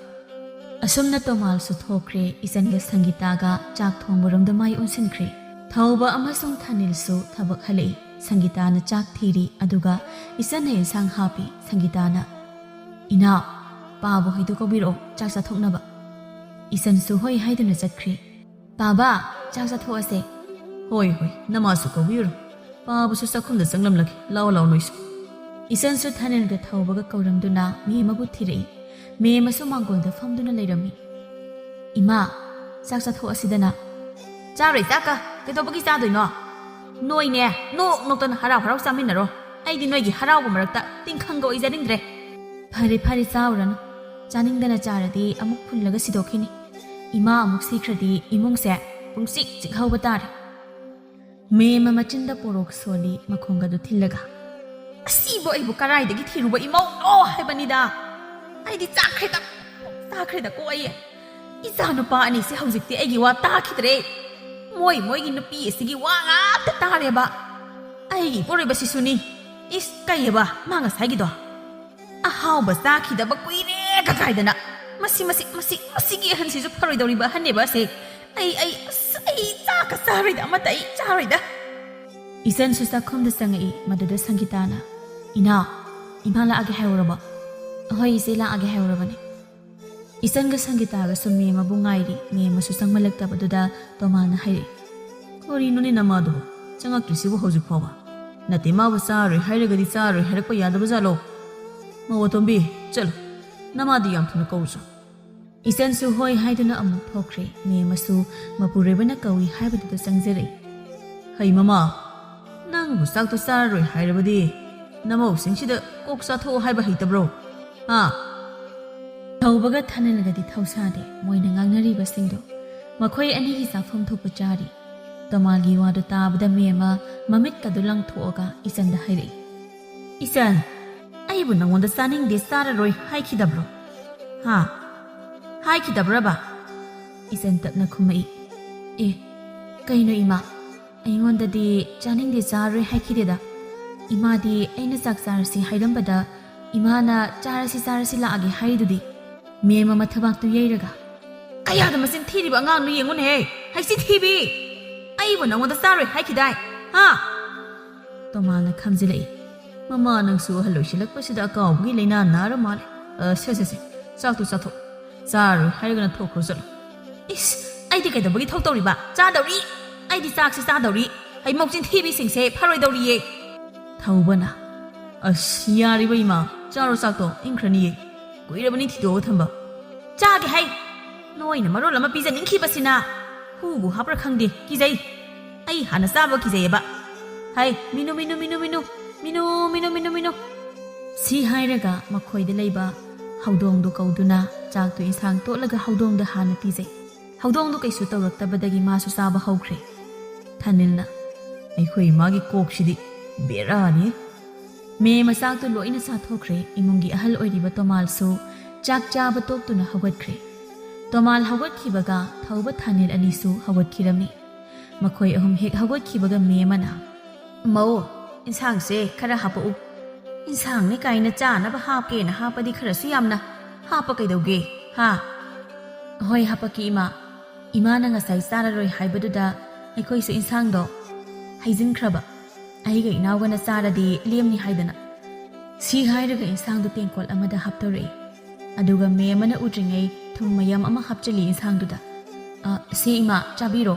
ꯑꯁꯨꯝꯅ ꯇꯣꯃꯥꯜꯁꯨ ꯊꯣꯛꯈ꯭ꯔꯦ 이전ꯒ 상기타가 ꯆꯥꯛ ꯊꯣꯡꯕꯔꯣꯝꯗ ꯃꯥꯏ ꯑꯣꯟꯁꯤꯟꯈ꯭ꯔꯦ ꯊꯧꯕ ꯑꯃꯁꯨꯡ ꯊꯥꯅꯤꯜꯁꯨ ꯊꯕꯛ ꯍꯜꯂꯛꯏ 상기타ꯅ ꯆꯥꯛ ꯊꯤꯔꯤ ꯑꯗꯨꯒ 이전ꯅ ꯏꯟꯁꯥꯡ ꯍꯥꯞꯄꯤ 상기타ꯅ 이나 ꯄꯥꯕ ꯍꯣꯏꯗꯣ ꯀꯧꯕꯤꯔꯛꯑꯣ ꯆꯥꯛ ꯆꯥꯊꯣꯛꯅꯕ 이전ꯁꯨ ꯍꯣꯏ ꯍꯥꯏꯗꯨꯅ ꯆꯠꯈ꯭ꯔꯤ ꯄꯥꯕ ꯆꯥꯛ ꯆꯥꯊꯣꯛꯑꯁꯦ ꯍꯣꯏ ꯅꯃꯥꯁꯨ ꯀꯧꯕꯤꯔꯣ ꯄꯥꯕꯁꯨ ꯆꯥꯛꯈꯨꯝꯗ ꯆꯪꯂꯝꯂꯒꯦ ꯂꯥꯎ ꯅꯣꯏꯁꯨ 이전ꯁꯨ ꯊꯥꯅꯤꯜꯒ ꯊꯧꯕꯒ ꯀꯧꯔꯝꯗꯨꯅ ꯃꯦꯝꯃꯕꯨ ꯊꯤꯔꯛꯏ ꯃꯦꯝꯃꯁꯨ ꯃꯥꯡꯒꯣꯜꯗ ꯐꯝꯗꯨꯅ ꯂꯩꯔꯝꯃꯤ 이마 ꯆꯥꯛ ꯆꯥꯊꯣꯛꯑꯁꯤꯗꯅ ꯆꯥꯔꯣꯏ ꯆꯥꯛꯀ ꯀꯩꯗꯧꯕꯒꯤ ꯆꯥꯗꯣꯏꯅꯣ ꯅꯣꯏꯅꯦ ꯅꯣꯛꯇꯅ ꯍꯔꯥꯎ ꯆꯥꯃꯤꯟꯅꯔꯣ ꯑꯩꯗꯤ ꯅꯣꯏꯒꯤ ꯍꯔꯥꯎꯕ ꯃꯔꯛꯇ ꯇꯤꯡꯈꯪꯒ ꯑꯣꯏꯖꯅꯤꯡꯗ꯭ꯔꯦ ꯐꯔꯦ ꯆꯥꯎꯔꯅꯨ ꯆꯥꯅꯤꯡꯗꯅ ꯆꯥꯔꯗꯤ ꯑꯃꯨꯛ ꯐꯨꯜꯂꯒ ꯁꯤꯗꯣꯛꯈꯤꯅꯤ ꯏꯃꯥ ꯑꯃꯨꯛ ꯁꯤꯈ꯭ꯔꯗꯤ ꯏꯃꯨꯡꯁꯦ ꯄꯨꯡꯆꯤꯛ ꯆꯤꯛꯍꯧꯕ ꯇꯥꯔꯦ ꯃꯦꯝꯃ ꯃꯆꯤꯟꯗ ꯄꯣꯔꯣꯛ ꯁꯣꯜꯂꯤ ꯃꯈꯣꯡꯒꯗꯨ ꯊꯤꯜꯂꯒ ꯑꯁꯤꯕꯨ ꯑꯩꯕꯨ ꯀꯔꯥꯏꯗꯒꯤ ꯊꯤꯔꯨꯕ ꯏꯃꯧꯅꯣ ꯍꯥꯏꯕꯅꯤꯗ ꯑꯩꯗꯤ ꯆꯥꯈ꯭ꯔꯦꯗꯀꯣ ꯑꯩ ꯏꯆꯥ ꯅꯨꯄꯥ ꯑꯅꯤꯁꯦ ꯍꯧꯖꯤꯛꯇꯤ ꯑꯩꯒꯤ ꯋꯥ ꯇꯥꯈꯤꯗ꯭ꯔꯦ ꯃꯣꯏꯒꯤ ꯅꯨꯄꯤ ꯑꯁꯤꯒꯤ ꯋꯥ ꯉꯥꯛꯇ ꯇꯥꯔꯦꯕ ꯑꯩꯒꯤ ꯄꯣꯔꯣꯏꯕꯁꯤꯁꯨꯅꯤ ꯏꯁ ꯀꯩꯌꯦꯕ ꯃꯥ ꯉꯁꯥꯏꯒꯤꯗꯣ ꯑꯍꯥꯎꯕ ꯆꯥꯈꯤꯗꯕ ꯀꯨꯏꯔꯦ ꯀꯀꯥꯏꯗꯅ ꯃꯁꯤꯒꯤ ꯑꯍꯟꯁꯤꯁꯨ ꯐꯔꯣꯏꯗꯧꯔꯤꯕ ꯑꯍꯟꯅꯦꯕ ꯑꯁꯦ ꯑꯩ ꯆꯥꯛꯀ ꯆꯥꯔꯣꯏꯗ ꯑꯃꯠꯇ ꯑꯩ ꯆꯥꯔꯣꯏꯗ 이전수 ꯆꯥꯛꯈꯨꯝꯗ ꯆꯪꯉꯛꯏ ꯃꯗꯨꯗ 상기타ꯅ 이마 ꯂꯥꯛꯑꯒꯦ ꯍꯥꯏꯍꯧꯔꯕ ꯍꯣꯏ ꯏꯆꯦ ꯂꯥꯛꯑꯒꯦ ꯍꯥꯏꯍꯧꯔꯕꯅꯦ 이전ꯒ 상기타ꯒꯁꯨ ꯃꯦꯝꯃꯕꯨ ꯉꯥꯏꯔꯤ ꯃꯦꯝꯃꯁꯨ ꯆꯪꯃꯜꯂꯛꯇꯕꯗꯨꯗ ꯇꯣꯃꯥꯜꯅ ꯍꯥꯏꯔꯛꯏ ꯀꯔꯤꯅꯣꯅꯦ ꯅꯃꯥꯗꯨꯕꯨ ꯆꯪꯉꯛꯇ꯭ꯔꯤꯁꯤꯕꯨ ꯍꯧꯖꯤꯛ ꯐꯥꯎꯕ ꯅꯠꯇꯦ ꯃꯥꯕꯨ ꯆꯥꯔꯣꯏ ꯍꯥꯏꯔꯒꯗꯤ ꯆꯥꯔꯣꯏ ꯍꯥꯏꯔꯛꯄ ꯌꯥꯗꯕꯖꯥꯠꯂꯣ ꯃꯧ ꯑꯇꯣꯝꯕꯤ ꯆꯠꯂꯣ ꯅꯃꯥꯗꯤ ꯌꯥꯝ ꯊꯨꯅ ꯀꯧꯔꯨꯆꯣ 이전수 ꯍꯣꯏ ꯍꯥꯏꯗꯨꯅ ꯑꯃꯨꯛ ꯊꯣꯛꯈ꯭ꯔꯦ ꯃꯦꯝꯃꯁꯨ ꯃꯄꯨꯔꯣꯏꯕꯅ ꯀꯧꯏ ꯍꯥꯏꯕꯗꯨꯗ ꯆꯪꯖꯔꯛꯏ ꯍꯩ ꯃꯃꯥ ꯅꯪꯕꯨ ꯆꯥꯛꯇꯣ ꯆꯥꯔꯔꯣꯏ ꯍꯥꯏꯔꯕꯗꯤ ꯅꯃꯧꯁꯤꯡꯁꯤꯗ ꯀꯣꯛ ꯆꯥꯊꯣꯛꯑꯣ ꯍꯥꯏꯕ ꯍꯩꯇꯕ꯭ꯔꯣ ꯊꯧꯕꯒ ꯊꯥꯅꯤꯜꯒꯗꯤ ꯊꯧꯁꯥꯗꯦ ꯃꯣꯏꯅ ꯉꯥꯡꯅꯔꯤꯕꯁꯤꯡꯗꯣ ꯃꯈꯣꯏ ꯑꯅꯤꯒꯤ ꯆꯥꯐꯝ ꯊꯣꯛꯄ ꯆꯥꯔꯤ ꯇꯣꯃꯥꯜꯒꯤ ꯋꯥꯗꯨ ꯇꯥꯕꯗ ꯃꯦꯝꯃ ꯃꯃꯤꯠꯀꯗꯨ ꯂꯪꯊꯣꯛꯑꯒ 이전ꯗ ꯍꯥꯏꯔꯛꯏ 이전 ꯑꯩꯕꯨ ꯅꯉꯣꯟꯗ ꯆꯥꯅꯤꯡꯗꯦ ꯆꯥꯔꯔꯣꯏ ꯍꯥꯏꯈꯤꯗꯕ꯭ꯔꯣ 하이키다브라바 이젠 ꯇꯞꯅ ꯈꯨꯝꯃꯛꯏ ꯀꯩꯅꯣ 이마 ꯑꯩꯉꯣꯟꯗꯗꯤ ꯆꯥꯅꯤꯡꯗꯦ ꯆꯥꯔꯣꯏ ꯍꯥꯏꯈꯤꯗꯦꯗ 이마ꯗꯤ ꯑꯩꯅ ꯆꯥꯛ ꯆꯥꯔꯁꯤ ꯍꯥꯏꯔꯝꯕꯗ 이마ꯅ ꯆꯥꯔꯁꯤ ꯂꯥꯛꯑꯒꯦ ꯍꯥꯏꯔꯤꯗꯨꯗꯤ ꯃꯦꯝꯃ ꯃꯊꯕꯥꯛꯇꯨ ꯌꯩꯔꯒ ꯀꯌꯥꯗ ꯃꯆꯤꯟ ꯊꯤꯔꯤꯕ ꯑꯉꯥꯡꯅꯣ ꯌꯦꯡꯉꯨꯅꯦꯍꯦ ꯍꯩꯁꯤ ꯊꯤꯕꯤ ꯑꯩꯕꯨ ꯅꯉꯣꯟꯗ ꯆꯥꯔꯣꯏ ꯍꯥꯏꯈꯤꯗꯥꯏ ꯇꯣꯃꯥꯜꯅ ꯈꯝꯖꯤꯜꯂꯛꯏ ꯃꯃꯥ ꯅꯪꯁꯨ ꯑꯍꯜ ꯑꯣꯏꯁꯤꯜꯂꯛꯄꯁꯤꯗ ꯑꯀꯥꯎꯕꯒꯤ ꯂꯩꯅꯥ ꯅꯥꯔ ꯃꯥꯜꯂꯦ ꯁꯦ ꯆꯥꯛꯇꯨ ꯆꯥꯊꯣꯛ ꯆꯥꯔꯣꯏ ꯍꯥꯏꯔꯒꯅ ꯊꯣꯛꯈ꯭ꯔꯣ ꯆꯠꯂꯣ 이스 ꯑꯩꯗꯤ ꯀꯩꯗꯧꯕꯒꯤ ꯊꯣꯛꯇꯧꯔꯤꯕ ꯆꯥꯗꯧꯔꯤ ꯑꯩꯗꯤ ꯆꯥꯛꯁꯤ ꯆꯥꯗꯧꯔꯤ ꯍꯩ ꯃꯧꯆꯤꯟ ꯊꯤꯕꯤꯁꯤꯡꯁꯦ ꯐꯔꯣꯏꯗꯧꯔꯤꯌꯦ ꯊꯧꯕꯅ ꯑꯁ ꯌꯥꯔꯤꯕ 이마 ꯆꯥꯔꯣ ꯆꯥꯛꯇꯣ ꯏꯪꯈ꯭ꯔꯅꯤꯌꯦ ꯀꯨꯏꯔꯕꯅꯤ ꯊꯤꯗꯣꯛꯑ ꯊꯝꯕ ꯆꯥꯒꯦ ꯍꯩ ꯅꯣꯏꯅ ꯃꯔꯣꯜ ꯑꯃ ꯄꯤꯖꯅꯤꯡꯈꯤꯕꯁꯤꯅ ꯍꯨꯕꯨ ꯍꯥꯞꯄ꯭ꯔꯥ ꯈꯪꯗꯦ ꯀꯤꯖꯩ ꯑꯩ ꯍꯥꯟꯅ ꯆꯥꯕ ꯀꯤꯖꯩꯌꯦꯕ ꯍꯩ ꯃꯤꯅꯨ ꯁꯤ ꯍꯥꯏꯔꯒ ꯃꯈꯣꯏꯗ ꯂꯩꯕ ꯍꯧꯗꯣꯡꯗꯨ ꯀꯧꯗꯨꯅ ꯆꯥꯛꯇꯨ ꯏꯟꯁꯥꯡ ꯇꯣꯠꯂꯒ ꯍꯧꯗꯣꯡꯗ ꯍꯥꯟꯅ ꯄꯤꯖꯩ ꯍꯧꯗꯣꯡꯗꯨ ꯀꯩꯁꯨ ꯇꯧꯔꯛꯇꯕꯗꯒꯤ ꯃꯥꯁꯨ ꯆꯥꯕ ꯍꯧꯈ꯭ꯔꯦ ꯊꯥꯅꯤꯜꯅ ꯑꯩꯈꯣꯏ ꯏꯃꯥꯒꯤ ꯀꯣꯛꯁꯤꯗꯤ ꯕꯦꯔꯥꯅꯤ ꯃꯦꯝꯃ ꯆꯥꯛꯇꯨ ꯂꯣꯏꯅ ꯆꯥꯊꯣꯛꯈ꯭ꯔꯦ ꯏꯃꯨꯡꯒꯤ ꯑꯍꯜ ꯑꯣꯏꯔꯤꯕ ꯇꯣꯃꯥꯜꯁꯨ ꯆꯥꯛ ꯆꯥꯕ ꯇꯣꯛꯇꯨꯅ ꯍꯧꯒꯠꯈ꯭ꯔꯦ ꯇꯣꯃꯥꯜ ꯍꯧꯒꯠꯈꯤꯕꯒ ꯊꯧꯕ ꯊꯥꯅꯤꯜ ꯑꯅꯤꯁꯨ ꯍꯧꯒꯠꯈꯤꯔꯝꯃꯤ ꯃꯈꯣꯏ ꯑꯍꯨꯝ ꯍꯦꯛ ꯍꯧꯒꯠꯈꯤꯕꯒ ꯃꯦꯝꯃꯅ ꯃꯧ ꯏꯟꯁꯥꯡꯁꯦ ꯈꯔ ꯍꯥꯞꯄꯛꯎ ꯏꯟꯁꯥꯡꯅꯤ ꯀꯥꯏꯅ ꯆꯥꯅꯕ ꯍꯥꯞꯀꯦꯅ ꯍꯥꯞꯄꯗꯤ ꯈꯔꯁꯨ ꯌꯥꯝꯅ ꯍꯥꯞꯄ ꯀꯩꯗꯧꯒꯦ ꯍꯣꯏ ꯍꯥꯞꯄꯛꯀꯦ 이마ꯅ ꯉꯁꯥꯏ ꯆꯥꯔꯔꯣꯏ ꯍꯥꯏꯕꯗꯨꯗ ꯑꯩꯈꯣꯏꯁꯨ ꯏꯟꯁꯥꯡꯗꯣ ꯍꯩꯖꯤꯟꯈ꯭ꯔꯕ ꯑꯩꯒ ꯏꯅꯥꯎꯒꯅ ꯆꯥꯔꯗꯤ ꯂꯦꯝꯅꯤ ꯍꯥꯏꯗꯅ ꯁꯤ ꯍꯥꯏꯔꯒ ꯏꯟꯁꯥꯡꯗꯨ ꯇꯦꯡꯀꯣꯠ ꯑꯃꯗ ꯍꯥꯞꯇꯧꯔꯛꯏ ꯑꯗꯨꯒ ꯃꯦꯝꯃꯅ ꯎꯗ꯭ꯔꯤꯉꯩ ꯊꯨꯝ ꯃꯌꯥꯝ ꯑꯃ ꯍꯥꯞꯆꯤꯜꯂꯤ ꯏꯟꯁꯥꯡꯗꯨꯗ ꯁꯤ 이마 ꯆꯥꯕꯤꯔꯣ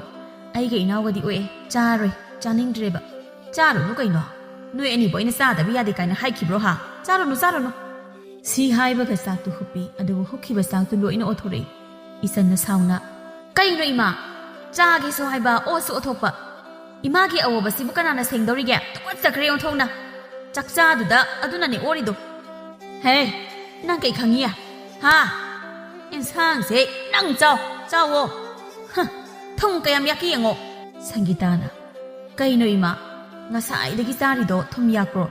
ꯑꯩꯒ ꯏꯅꯥꯎꯒꯗꯤ ꯑꯣꯛꯑꯦ ꯆꯥꯔꯣꯏ ꯆꯥꯅꯤꯡꯗ꯭ꯔꯦꯕ ꯆꯥꯔꯨꯅꯨ ꯀꯩꯅꯣ ꯅꯣꯏ ꯑꯅꯤꯕꯨ ꯑꯩꯅ ꯆꯥꯗꯕ ꯌꯥꯗꯦ ꯀꯥꯏꯅ ꯍꯥꯏꯈꯤꯕ꯭ꯔꯣ ꯆꯥꯔꯨꯅꯨ ꯁꯤ ꯍꯥꯏꯕꯒ ꯆꯥꯛꯇꯨ ꯍꯨꯞꯄꯤ ꯑꯗꯨꯕꯨ ꯍꯨꯞꯈꯤꯕ ꯆꯥꯛꯇꯨ ꯂꯣꯏꯅ ꯑꯣꯊꯣꯔꯛꯏ 이전ꯅ ꯁꯥꯎꯅ ꯀꯩꯅꯣ 이마 ꯆꯥꯒꯦꯁꯨ ꯍꯥꯏꯕ ꯑꯣꯠꯁꯨ ꯑꯣꯊꯣꯛꯄ 이마ꯒꯤ ꯑꯋꯣꯕꯁꯤꯕꯨ ꯀꯅꯥꯅ ꯁꯦꯡꯗꯧꯔꯤꯒꯦ ꯇꯨꯀꯠꯆꯈ꯭ꯔꯦ ꯑꯣꯟꯊꯣꯛꯅ ꯆꯥꯛꯆꯥꯗꯨꯗ ꯑꯗꯨꯅꯅꯦ ꯑꯣꯔꯤꯗꯣ ꯍꯦ ꯅꯪ ꯀꯩ ꯈꯪꯉꯤ ꯍꯥ ꯏꯟꯁꯥꯡꯁꯦ ꯅꯪ ꯆꯥꯋꯣ ꯊꯨꯝ ꯀꯌꯥꯝ ꯌꯥꯛꯀꯦ ꯌꯦꯡꯉꯣ ꯁꯪꯒꯤꯇꯥꯅ ꯀꯩꯅꯣ ꯏꯃꯥ ꯉꯁꯥꯏꯗꯒꯤ ꯆꯥꯔꯤꯗꯣ ꯊꯨꯝ ꯌꯥꯛꯄ꯭ꯔꯣ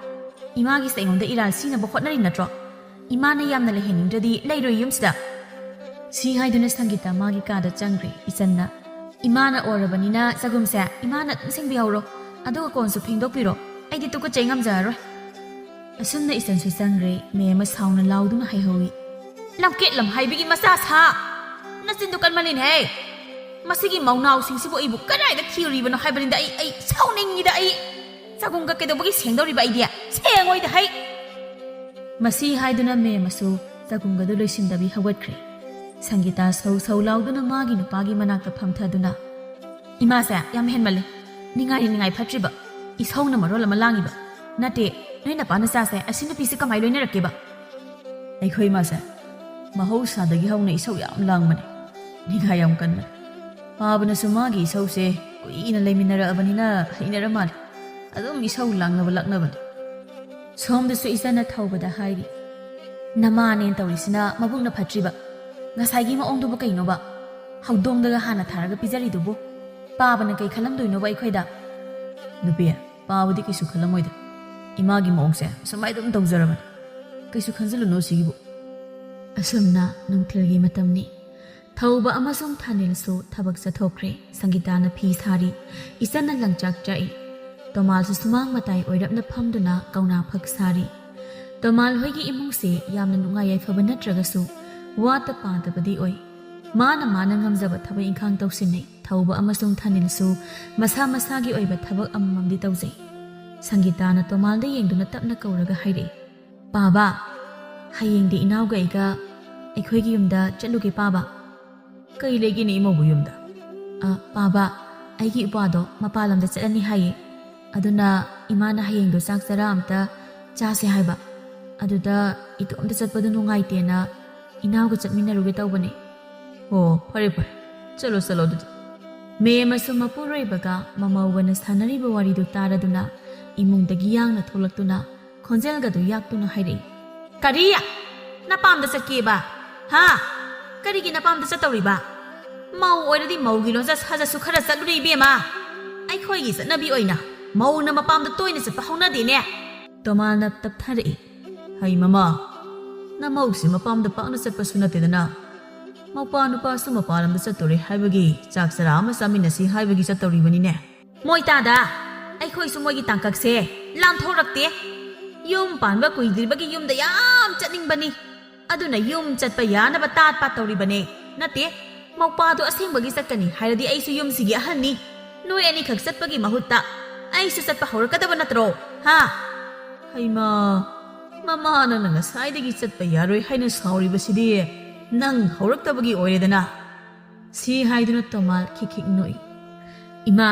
ꯏꯃꯥꯒꯤꯁꯦ ꯑꯩꯉꯣꯟꯗ ꯏꯔꯥꯜ ꯁꯤꯅꯕ ꯍꯣꯠꯅꯔꯤ ꯅꯠꯇ꯭ꯔꯣ ꯏꯃꯥꯅ ꯌꯥꯝꯅ ꯂꯩꯍꯟꯅꯤꯡꯗ꯭ꯔꯗꯤ ꯂꯩꯔꯣꯏ ꯌꯨꯝꯁꯤꯗ ꯁꯤ ꯍꯥꯏꯗꯨꯅ ꯁꯪꯒꯤꯇꯥ ꯃꯥꯒꯤ ꯀꯥꯗ ꯆꯪꯈ꯭ꯔꯦ ꯏꯆꯟꯅ ꯏꯃꯥꯅ ꯑꯣꯔꯕꯅꯤꯅ ꯆꯒꯨꯝꯁꯦ ꯏꯃꯥꯅ ꯑꯗꯨꯝ ꯁꯦꯡꯕꯤꯍꯧꯔꯣ ꯑꯗꯨꯒ ꯀꯣꯟꯁꯨ ꯐꯦꯡꯗꯣꯛꯄꯤꯔꯣ ꯑꯩꯗꯤ ꯇꯨꯀꯠꯆꯩ ꯉꯝꯖꯔꯔꯣꯏ ꯑꯁꯨꯝꯅ ꯏꯆꯟꯁꯨ ꯆꯪꯈ꯭ꯔꯦ ꯃꯦ ꯑꯃ ꯁꯥꯎꯅ ꯂꯥꯎꯗꯨꯅ ꯍꯩꯍꯧꯏ ꯂꯝꯀꯦꯠꯂꯝ ꯍꯥꯏꯕꯒꯤ ꯃꯆꯥ ꯁꯥ ꯅꯆꯤꯟꯗꯨ ꯀꯟꯃꯜꯂꯤꯅꯦꯍꯦ ꯃꯁꯤꯒꯤ ꯃꯧꯅꯥꯎꯁꯤꯡꯁꯤꯕꯨ ꯑꯩꯕꯨ ꯀꯗꯥꯏꯗ ꯊꯤꯔꯨꯔꯤꯕꯅꯣ ꯍꯥꯏꯕꯅꯤꯗ ꯑꯩ ꯁꯥꯎꯅꯤꯡꯉꯤꯗ ꯑꯩ ꯆꯒꯨꯝꯒ ꯀꯩꯗꯧꯕꯒꯤ ꯁꯦꯡꯗꯧꯔꯤꯕ ꯑꯩꯗꯤ ꯁꯦꯡꯉꯣꯏꯗ ꯍꯩ ꯃꯁꯤ ꯍꯥꯏꯗꯨꯅ ꯃꯦ ꯑꯃꯁꯨ ꯆꯒꯨꯝꯒꯗꯨ ꯂꯣꯏꯁꯤꯟꯗꯕꯤ ꯍꯧꯒꯠꯈ꯭ꯔꯦ ꯁꯪꯒꯤꯇꯥ ꯁꯧ ꯂꯥꯎꯗꯨꯅ ꯃꯥꯒꯤ ꯅꯨꯄꯥꯒꯤ ꯃꯅꯥꯛꯇ ꯐꯝꯊꯗꯨꯅ ꯏꯃꯥꯁꯦ ꯌꯥꯝ ꯍꯦꯟꯃꯜꯂꯦ ꯅꯤꯡꯉꯥꯏ ꯐꯠꯇ꯭ꯔꯤꯕ ꯏꯁꯧꯅ ꯃꯔꯣꯜ ꯑꯃ ꯂꯥꯡꯉꯤꯕ ꯅꯠꯇꯦ ꯅꯣꯏ ꯅꯄꯥꯅꯆꯥꯁꯦ ꯑꯁꯤ ꯅꯨꯄꯤꯁꯦ ꯀꯃꯥꯏ ꯂꯣꯏꯅꯔꯛꯀꯦꯕ ꯑꯩꯈꯣꯏ ꯏꯃꯥꯁꯦ ꯃꯍꯧꯁꯥꯗꯒꯤ ꯍꯧꯅ ꯏꯁꯧ ꯌꯥꯝ ꯂꯥꯡꯕꯅꯦ ꯅꯤꯡꯉꯥꯏ ꯌꯥꯝ ꯀꯟꯕꯅꯦ ꯄꯥꯕꯅꯁꯨ ꯃꯥꯒꯤ ꯏꯁꯧꯁꯦ ꯀꯨꯏꯅ ꯂꯩꯃꯤꯟꯅꯔꯛꯑꯕꯅꯤꯅ ꯍꯩꯅꯔ ꯃꯥꯜꯂꯦ ꯑꯗꯨꯝ ꯏꯁꯧ ꯂꯥꯡꯅꯕ ꯂꯥꯛꯅꯕꯅꯦ ꯁꯣꯝꯗꯁꯨ ꯏꯆꯟꯅ ꯊꯧꯕꯗ ꯍꯥꯏꯔꯤ ꯅꯃꯥꯅꯦꯅ ꯇꯧꯔꯤꯁꯤꯅ ꯃꯕꯨꯛꯅ ꯐꯠꯇ꯭ꯔꯤꯕ ꯉꯁꯥꯏꯒꯤ ꯃꯑꯣꯡꯗꯨꯕꯨ ꯀꯩꯅꯣꯕ ꯍꯧꯗꯣꯡꯗꯒ ꯍꯥꯟꯅ ꯊꯥꯔꯒ ꯄꯤꯖꯔꯤꯗꯨꯕꯨ ꯄꯥꯕꯅ ꯀꯩ ꯈꯜꯂꯝꯗꯣꯏꯅꯣꯕ ꯑꯩꯈꯣꯏꯗ ꯅꯨꯄꯤ ꯄꯥꯕꯗꯤ ꯀꯩꯁꯨ ꯈꯜꯂꯝꯃꯣꯏꯗ ꯏꯃꯥꯒꯤ ꯃꯑꯣꯡꯁꯦ ꯁꯨꯃꯥꯏ ꯑꯗꯨꯝ ꯇꯧꯖꯔꯕꯅꯤ ꯀꯩꯁꯨ ꯈꯟꯖꯤꯜꯂꯨꯅꯣ ꯁꯤꯒꯤꯕꯨ ꯑꯁꯨꯝꯅ ꯅꯨꯡꯊꯤꯜꯒꯤ ꯃꯇꯝꯅꯤ ꯊꯧꯕ ꯑꯃꯁꯨꯡ ꯊꯥꯅꯤꯜꯁꯨ ꯊꯕꯛ ꯆꯠꯊꯣꯛꯈ꯭ꯔꯦ ꯁꯪꯒꯤꯇꯥꯅ ꯐꯤ ꯁꯥꯔꯤ ꯏꯆꯟꯅ ꯂꯪꯆꯥꯛ ꯆꯥꯛꯏ ꯇꯣꯃꯥꯜꯁꯨ ꯁꯨꯃꯥꯡ ꯃꯇꯥꯏ ꯑꯣꯏꯔꯞꯅ ꯐꯝꯗꯨꯅ ꯀꯧꯅꯥ ꯐꯛ ꯁꯥꯔꯤ ꯇꯣꯃꯥꯜ ꯍꯣꯏꯒꯤ ꯏꯃꯨꯡꯁꯦ ꯌꯥꯝꯅ ꯅꯨꯡꯉꯥꯏ ꯌꯥꯏꯐꯕ ꯅꯠꯇ꯭ꯔꯒꯁꯨ ꯋꯥꯠꯇ ꯄꯥꯗꯕꯗꯤ ꯑꯣꯏ ꯃꯥꯅ ꯉꯝꯖꯕ ꯊꯕꯛ ꯏꯪꯈꯥꯡ ꯇꯧꯁꯤꯟꯅꯩ ꯊꯧꯕ ꯑꯃꯁꯨꯡ ꯊꯥꯅꯤꯜꯁꯨ ꯃꯁꯥ ꯃꯁꯥꯒꯤ ꯑꯣꯏꯕ ꯊꯕꯛ ꯑꯃꯃꯝꯗꯤ ꯇꯧꯖꯩ ꯁꯪꯒꯤꯇꯥꯅ ꯇꯣꯃꯥꯜꯗ ꯌꯦꯡꯗꯨꯅ ꯇꯞꯅ ꯀꯧꯔꯒ ꯍꯥꯏꯔꯛꯏ ꯄꯥꯕ ꯍꯌꯦꯡꯗꯤ ꯏꯅꯥꯎꯒ ꯑꯩꯒ ꯑꯩꯈꯣꯏꯒꯤ ꯌꯨꯝꯗ ꯆꯠꯂꯨꯒꯦ ꯄꯥꯕ ꯀꯩ ꯂꯩꯒꯦꯅꯦ ꯏꯃꯧꯕ ꯌꯨꯝꯗ ꯄꯥꯕ ꯑꯩꯒꯤ ꯏꯄ꯭ꯋꯥꯗꯣ ꯃꯄꯥꯟ ꯂꯝꯗ ꯆꯠꯂꯅꯤ ꯍꯥꯏꯌꯦ ꯑꯗꯨꯅ ꯏꯃꯥꯅ ꯍꯌꯦꯡꯗꯣ ꯆꯥꯛ ꯆꯔꯥ ꯑꯝꯇ ꯆꯥꯁꯦ ꯍꯥꯏꯕ ꯑꯗꯨꯗ ꯏꯇꯣꯝꯇ ꯆꯠꯄꯗꯣ ꯅꯨꯡꯉꯥꯏꯇꯦꯅ ꯏꯅꯥꯎꯒ ꯆꯠꯃꯤꯟꯅꯔꯨꯒꯦ ꯇꯧꯕꯅꯦ ꯑꯣ ꯐꯔꯦ ꯆꯠꯂꯣ ꯑꯗꯨꯗꯤ ꯃꯦ ꯑꯃꯁꯨꯡ ꯃꯄꯨꯔꯣꯏꯕꯒ ꯃꯃꯧꯒꯅ ꯁꯥꯟꯅꯔꯤꯕ ꯋꯥꯔꯤꯗꯨ ꯇꯥꯔꯗꯨꯅ ꯏꯃꯨꯡꯗꯒꯤ ꯌꯥꯡꯅ ꯊꯣꯛꯂꯛꯇꯨꯅ ꯈꯣꯟꯖꯦꯜꯒꯗꯨ ꯌꯥꯛꯇꯨꯅ ꯍꯥꯏꯔꯛꯏ ꯀꯔꯤ ꯅꯄꯥꯝꯗ ꯆꯠꯀꯦꯕ ꯍꯥ ꯀꯔꯤꯒꯤ ꯅꯄꯥꯝꯗ ꯆꯠꯇꯧꯔꯤꯕ ꯃꯧ ꯑꯣꯏꯔꯗꯤ ꯃꯧꯒꯤ ꯂꯣꯟꯆꯠ ꯁꯥꯖꯠꯁꯨ ꯈꯔ ꯆꯠꯂꯨꯔꯦ ꯏꯕꯦꯝꯃ ꯑꯩꯈꯣꯏꯒꯤ ꯆꯠꯅꯕꯤ ꯑꯣꯏꯅ ꯃꯧꯅ ꯃꯄꯥꯝꯗ ꯇꯣꯏꯅ ꯆꯠꯄ ꯍꯧꯅꯗꯦꯅꯦ ꯇꯣꯃꯥꯜꯅ ꯇꯞꯊꯔꯛꯏ ꯍꯩ ꯃꯃꯥ ꯅꯃꯧꯁꯤ ꯃꯄꯥꯝꯗ ꯄꯥꯛꯅ ꯆꯠꯄꯁꯨ ꯅꯠꯇꯦꯗꯅ ꯃꯧꯄꯥ ꯅꯨꯄꯥꯁꯨ ꯃꯄꯥꯟ ꯂꯝꯗ ꯆꯠꯇꯣꯔꯦ ꯍꯥꯏꯕꯒꯤ ꯆꯥꯛ ꯆꯔꯥ ꯑꯃ ꯆꯥꯃꯤꯟꯅꯁꯤ ꯍꯥꯏꯕꯒꯤ ꯆꯠꯇꯧꯔꯤꯕꯅꯤꯅꯦ ꯃꯣꯏꯇꯥꯗ ꯑꯩꯈꯣꯏꯁꯨ ꯃꯣꯏꯒꯤ ꯇꯥꯡꯀꯛꯁꯦ ꯂꯥꯟꯊꯣꯔꯛꯇꯦ ꯌꯨꯝ ꯄꯥꯟꯕ ꯀꯨꯏꯗ꯭ꯔꯤꯕꯒꯤ ꯌꯨꯝꯗ ꯌꯥꯝ ꯆꯠꯅꯤꯡꯕꯅꯤ ꯑꯗꯨꯅ ꯌꯨꯝ ꯆꯠꯄ ꯌꯥꯅꯕ ꯇꯥꯠ ꯇꯧꯔꯤꯕꯅꯦ ꯅꯠꯇꯦ ꯃꯧꯄꯥꯗꯣ ꯑꯁꯦꯡꯕꯒꯤ ꯆꯠꯀꯅꯤ ꯍꯥꯏꯔꯗꯤ ꯑꯩꯁꯨ ꯌꯨꯝꯁꯤꯒꯤ ꯑꯍꯟꯅꯤ ꯅꯣꯏ ꯑꯅꯤꯈꯛ ꯆꯠꯄꯒꯤ ꯃꯍꯨꯠꯇ ꯑꯩꯁꯨ ꯆꯠꯄ ꯍꯧꯔꯛꯀꯗꯕ ꯅꯠꯇ꯭ꯔꯣ ꯍꯥ ꯍꯩꯃꯥ ꯃꯃꯥ ꯅꯪꯅ ꯉꯁꯥꯏꯗꯒꯤ ꯆꯠꯄ ꯌꯥꯔꯣꯏ ꯍꯥꯏꯅ ꯁꯥꯎꯔꯤꯕꯁꯤꯗꯤ ꯅꯪ ꯍꯧꯔꯛꯇꯕꯒꯤ ꯑꯣꯏꯔꯦꯗꯅ ꯁꯤ ꯍꯥꯏꯗꯨꯅ ꯇꯣꯃꯥꯜ ꯈꯤꯛ ꯅꯣꯛꯏ ꯏꯃꯥ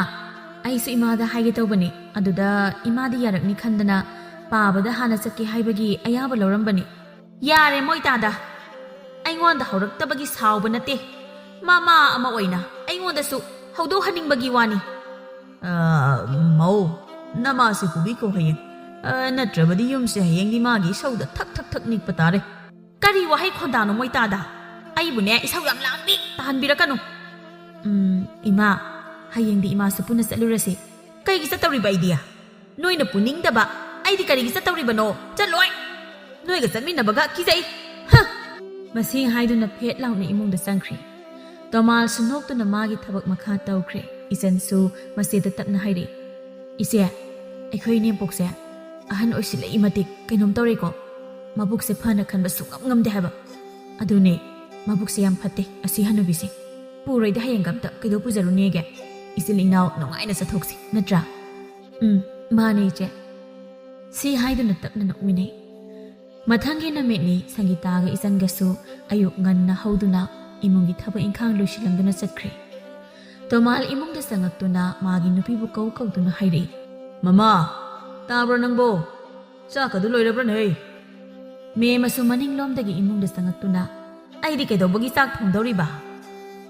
ꯑꯩꯁꯨ ꯏꯃꯥꯗ ꯍꯥꯏꯒꯦ ꯇꯧꯕꯅꯤ ꯑꯗꯨꯗ ꯏꯃꯥꯗꯤ ꯌꯥꯔꯛꯅꯤ ꯈꯟꯗꯅ ꯄꯥꯕꯗ ꯍꯥꯟꯅ ꯆꯠꯀꯦ ꯍꯥꯏꯕꯒꯤ ꯑꯌꯥꯕ ꯂꯧꯔꯝꯕꯅꯤ ꯌꯥꯔꯦ ꯃꯣꯏꯇꯥꯗ ꯑꯩꯉꯣꯟꯗ ꯍꯧꯔꯛꯇꯕꯒꯤ ꯁꯥꯎꯕ ꯅꯠꯇꯦ ꯃꯃꯥ ꯑꯃ ꯑꯣꯏꯅ ꯑꯩꯉꯣꯟꯗꯁꯨ ꯍꯧꯗꯣꯛꯍꯟꯅꯤꯡꯕꯒꯤ ꯋꯥꯅꯤ ꯃꯧ ꯅꯃꯥꯁꯤ ꯄꯨꯕꯤꯀꯣ ꯍꯌꯦꯡ ꯅꯠꯇ꯭ꯔꯕꯗꯤ ꯌꯨꯝꯁꯦ ꯍꯌꯦꯡꯗꯤ ꯃꯥꯒꯤ ꯏꯁꯧꯗ ꯊꯛ ꯅꯤꯛꯄ ꯇꯥꯔꯦ ꯀꯔꯤ ꯋꯥꯍꯩ ꯈꯣꯟꯗꯥꯅꯣ ꯃꯣꯏꯇꯥꯗ ꯑꯩꯕꯨꯅꯦ ꯏꯁꯧ ꯌꯥꯝ ꯂꯥꯡꯕꯤ ꯇꯥꯍꯟꯕꯤꯔꯛꯀꯅꯨ ꯏꯃꯥ ꯍꯌꯦꯡꯗꯤ ꯏꯃꯥꯁꯨ ꯄꯨꯟꯅ ꯆꯠꯂꯨꯔꯁꯤ ꯀꯩꯒꯤ ꯆꯠꯇꯧꯔꯤꯕ ꯑꯩꯗꯤ ꯅꯣꯏꯅ ꯄꯨꯅꯤꯡꯗꯕ ꯑꯩꯗꯤ ꯀꯔꯤꯒꯤ ꯆꯠꯇꯧꯔꯤꯕꯅꯣ ꯆꯠꯂꯣꯏ ꯅꯣꯏꯒ ꯆꯠꯃꯤꯟꯅꯕꯒ ꯀꯤꯖꯩ ꯃꯁꯤ ꯍꯥꯏꯗꯨꯅ ꯐꯦꯠ ꯂꯥꯎꯅ ꯏꯃꯨꯡꯗ ꯆꯪꯈ꯭ꯔꯦ ꯇꯣꯃꯥꯜꯁꯨ ꯅꯣꯛꯇꯨꯅ ꯃꯥꯒꯤ ꯊꯕꯛ ꯃꯈꯥ ꯇꯧꯈ꯭ꯔꯦ ꯏꯆꯟꯁꯨ ꯃꯆꯦꯗ ꯇꯞꯅ ꯍꯥꯏꯔꯛꯏ ꯏꯆꯦ ꯑꯩꯈꯣꯏ ꯏꯅꯦꯝꯄꯣꯛꯁꯦ ꯑꯍꯟ ꯑꯣꯏꯁꯤꯜꯂꯛꯏ ꯃꯇꯤꯛ ꯀꯩꯅꯣꯝ ꯇꯧꯔꯦꯀꯣ ꯃꯕꯨꯛꯁꯦ ꯐꯅ ꯈꯟꯕ ꯁꯨꯡꯉꯝ ꯉꯝꯗꯦ ꯍꯥꯏꯕ ꯑꯗꯨꯅꯦ ꯃꯕꯨꯛꯁꯦ ꯌꯥꯝ ꯐꯠꯇꯦ ꯑꯁꯤ ꯍꯟꯅꯨꯕꯤꯁꯦ ꯄꯨꯔꯣꯏꯗ ꯍꯌꯦꯡ ꯑꯝꯇ ꯀꯩꯗꯧ ꯄꯨꯖꯔꯨꯅꯦꯒꯦ ꯏꯆꯤꯜ ꯏꯅꯥꯎ ꯅꯨꯡꯉꯥꯏꯅ ꯆꯠꯊꯣꯛꯁꯤ ꯅꯠꯇ꯭ꯔꯥ ꯃꯥꯅꯦ ꯏꯆꯦ ꯁꯤ ꯍꯥꯏꯗꯨꯅ ꯇꯞꯅ ꯅꯣꯛꯃꯤꯟꯅꯩ ꯃꯊꯪꯒꯤ ꯅꯨꯃꯤꯠꯅꯤ ꯁꯪꯒꯤꯇꯥꯒ ꯏꯆꯟꯒꯁꯨ ꯑꯌꯨꯛ ꯉꯟꯅ ꯍꯧꯗꯨꯅ ꯏꯃꯨꯡꯒꯤ ꯊꯕꯛ ꯏꯪꯈꯥꯡ ꯂꯣꯏꯁꯤꯜꯂꯝꯗꯨꯅ ꯆꯠꯈ꯭ꯔꯦ ꯇꯣꯃꯥꯜ ꯏꯃꯨꯡꯗ ꯆꯪꯉꯛꯇꯨꯅ ꯃꯥꯒꯤ ꯅꯨꯄꯤꯕꯨ ꯀꯧꯗꯨꯅ ꯍꯥꯏꯔꯛꯏ ꯃꯃꯥ ꯇꯥꯕ꯭ꯔꯣ ꯅꯪꯕꯣ ꯆꯥꯛꯀꯗꯨ ꯂꯣꯏꯔꯕ꯭ꯔꯅꯦ ꯃꯦꯃꯁꯨ ꯃꯅꯤꯡꯂꯣꯝꯗꯒꯤ ꯏꯃꯨꯡꯗ ꯆꯪꯉꯛꯇꯨꯅ ꯑꯩꯗꯤ ꯀꯩꯗꯧꯕꯒꯤ ꯆꯥꯛ ꯊꯣꯡꯗꯧꯔꯤꯕ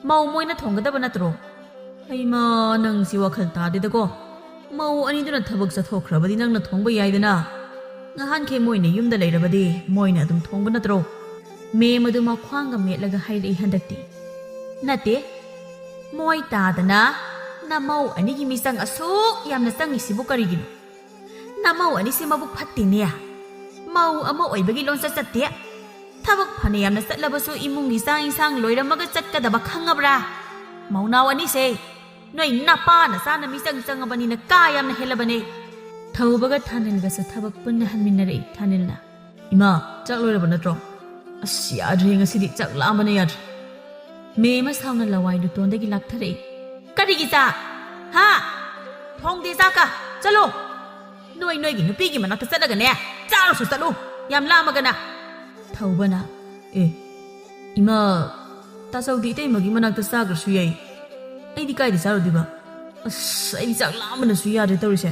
ꯃꯧ ꯃꯣꯏꯅ ꯊꯣꯡꯒꯗꯕ ꯅꯠꯇ꯭ꯔꯣ ꯍꯩꯃꯥ ꯅꯪꯁꯤ ꯋꯥꯈꯜ ꯇꯥꯗꯦꯗꯀꯣ ꯃꯧ ꯑꯅꯤꯗꯨꯅ ꯊꯕꯛ ꯆꯠꯊꯣꯛꯈ꯭ꯔꯕꯗꯤ ꯅꯪꯅ ꯊꯣꯡꯕ ꯌꯥꯏꯗꯅ ꯉꯍꯥꯟꯈꯩ ꯃꯣꯏꯅ ꯌꯨꯝꯗ ꯂꯩꯔꯕꯗꯤ ꯃꯣꯏꯅ ꯑꯗꯨꯝ ꯊꯣꯡꯕ ꯅꯠꯇ꯭ꯔꯣ? ꯃꯦꯝ ꯑꯗꯨ ꯃꯈ꯭ꯋꯥꯡꯒ ꯃꯦꯠꯂꯒ ꯍꯥꯏꯔꯛꯏ ꯍꯟꯗꯛꯇꯤ꯫ ꯅꯠꯇꯦ, ꯃꯣꯏ ꯇꯥꯗꯅ ꯅꯃꯧ ꯑꯅꯤꯒꯤ ꯃꯤꯆꯪ ꯑꯁꯨꯛ ꯌꯥꯝꯅ ꯆꯪꯉꯤꯁꯤꯕꯨ ꯀꯔꯤꯒꯤꯅꯣ? ꯅꯃꯧ ꯑꯅꯤꯁꯤ ꯃꯕꯨꯛ ꯐꯠꯇꯦꯅꯦ, ꯃꯧ ꯑꯃ ꯑꯣꯏꯕꯒꯤ ꯂꯣꯟꯆꯠ ꯆꯠꯇꯦ, ꯊꯕꯛ ꯐꯅ ꯌꯥꯝꯅ ꯆꯠꯂꯕꯁꯨ ꯏꯃꯨꯡꯒꯤ ꯆꯥꯛ ꯏꯟꯁꯥꯡ ꯂꯣꯏꯔꯝꯃꯒ ꯆꯠꯀꯗꯕ ꯈꯪꯉꯕ꯭ꯔꯥ? ꯃꯧꯅꯥꯎ ꯑꯅꯤꯁꯦ ꯅꯣꯏ ꯅꯄꯥ ꯅꯆꯥꯅ ꯃꯤꯆꯪ ꯆꯪꯉꯕꯅꯤꯅ ꯀꯥ ꯌꯥꯝꯅ ꯍꯦꯜꯂꯕꯅꯦ꯫ ꯊꯧꯕꯒ ꯊꯥꯅꯤꯜꯒꯁꯨ ꯊꯕꯛ ꯄꯨꯟꯅ ꯍꯟꯃꯤꯟꯅꯔꯛꯏ ꯊꯥꯅꯤꯜꯅ꯫ ꯏꯃꯥ, ꯆꯥꯛ ꯂꯣꯏꯔꯕ ꯅꯠꯇ꯭ꯔꯣ? ꯑꯁ ꯌꯥꯗ꯭ꯔꯦ, ꯉꯁꯤꯗꯤ ꯆꯥꯛ ꯂꯥꯝꯕꯅ ꯌꯥꯗ꯭ꯔꯦ꯫ ꯃꯦꯝ ꯁꯥꯎꯅ ꯂꯋꯥꯏ ꯂꯨꯇꯣꯟꯗꯒꯤ ꯂꯥꯛꯊꯔꯛꯏ꯫ ꯀꯔꯤꯒꯤ ꯆꯥꯛ? ꯍꯥ? ꯊꯣꯡꯗꯦ ꯆꯥꯛꯀ, ꯆꯠꯂꯣ! ꯅꯣꯏꯒꯤ ꯅꯨꯄꯤꯒꯤ ꯃꯅꯥꯛꯇ ꯆꯠꯂꯒꯅꯦ ꯆꯥꯔꯨꯁꯨ ꯆꯠꯂꯨ, ꯌꯥꯝ ꯂꯥꯝꯃꯒꯅ꯫ ꯊꯧꯕꯅ, ꯏꯃꯥ, ꯇꯥꯆꯧꯗꯤ ꯏꯇꯩꯃꯒꯤ ꯃꯅꯥꯛꯇ ꯆꯥꯈ꯭ꯔꯁꯨ ꯌꯥꯏ, ꯑꯩꯗꯤ ꯀꯥꯏꯗ ꯆꯥꯔꯨꯗꯣꯏꯕ? ꯑꯁ ꯑꯩꯗꯤ ꯆꯥꯛ ꯂꯥꯝꯕꯅꯁꯨ ꯌꯥꯗ꯭ꯔꯦ ꯇꯧꯔꯤꯁꯦ꯫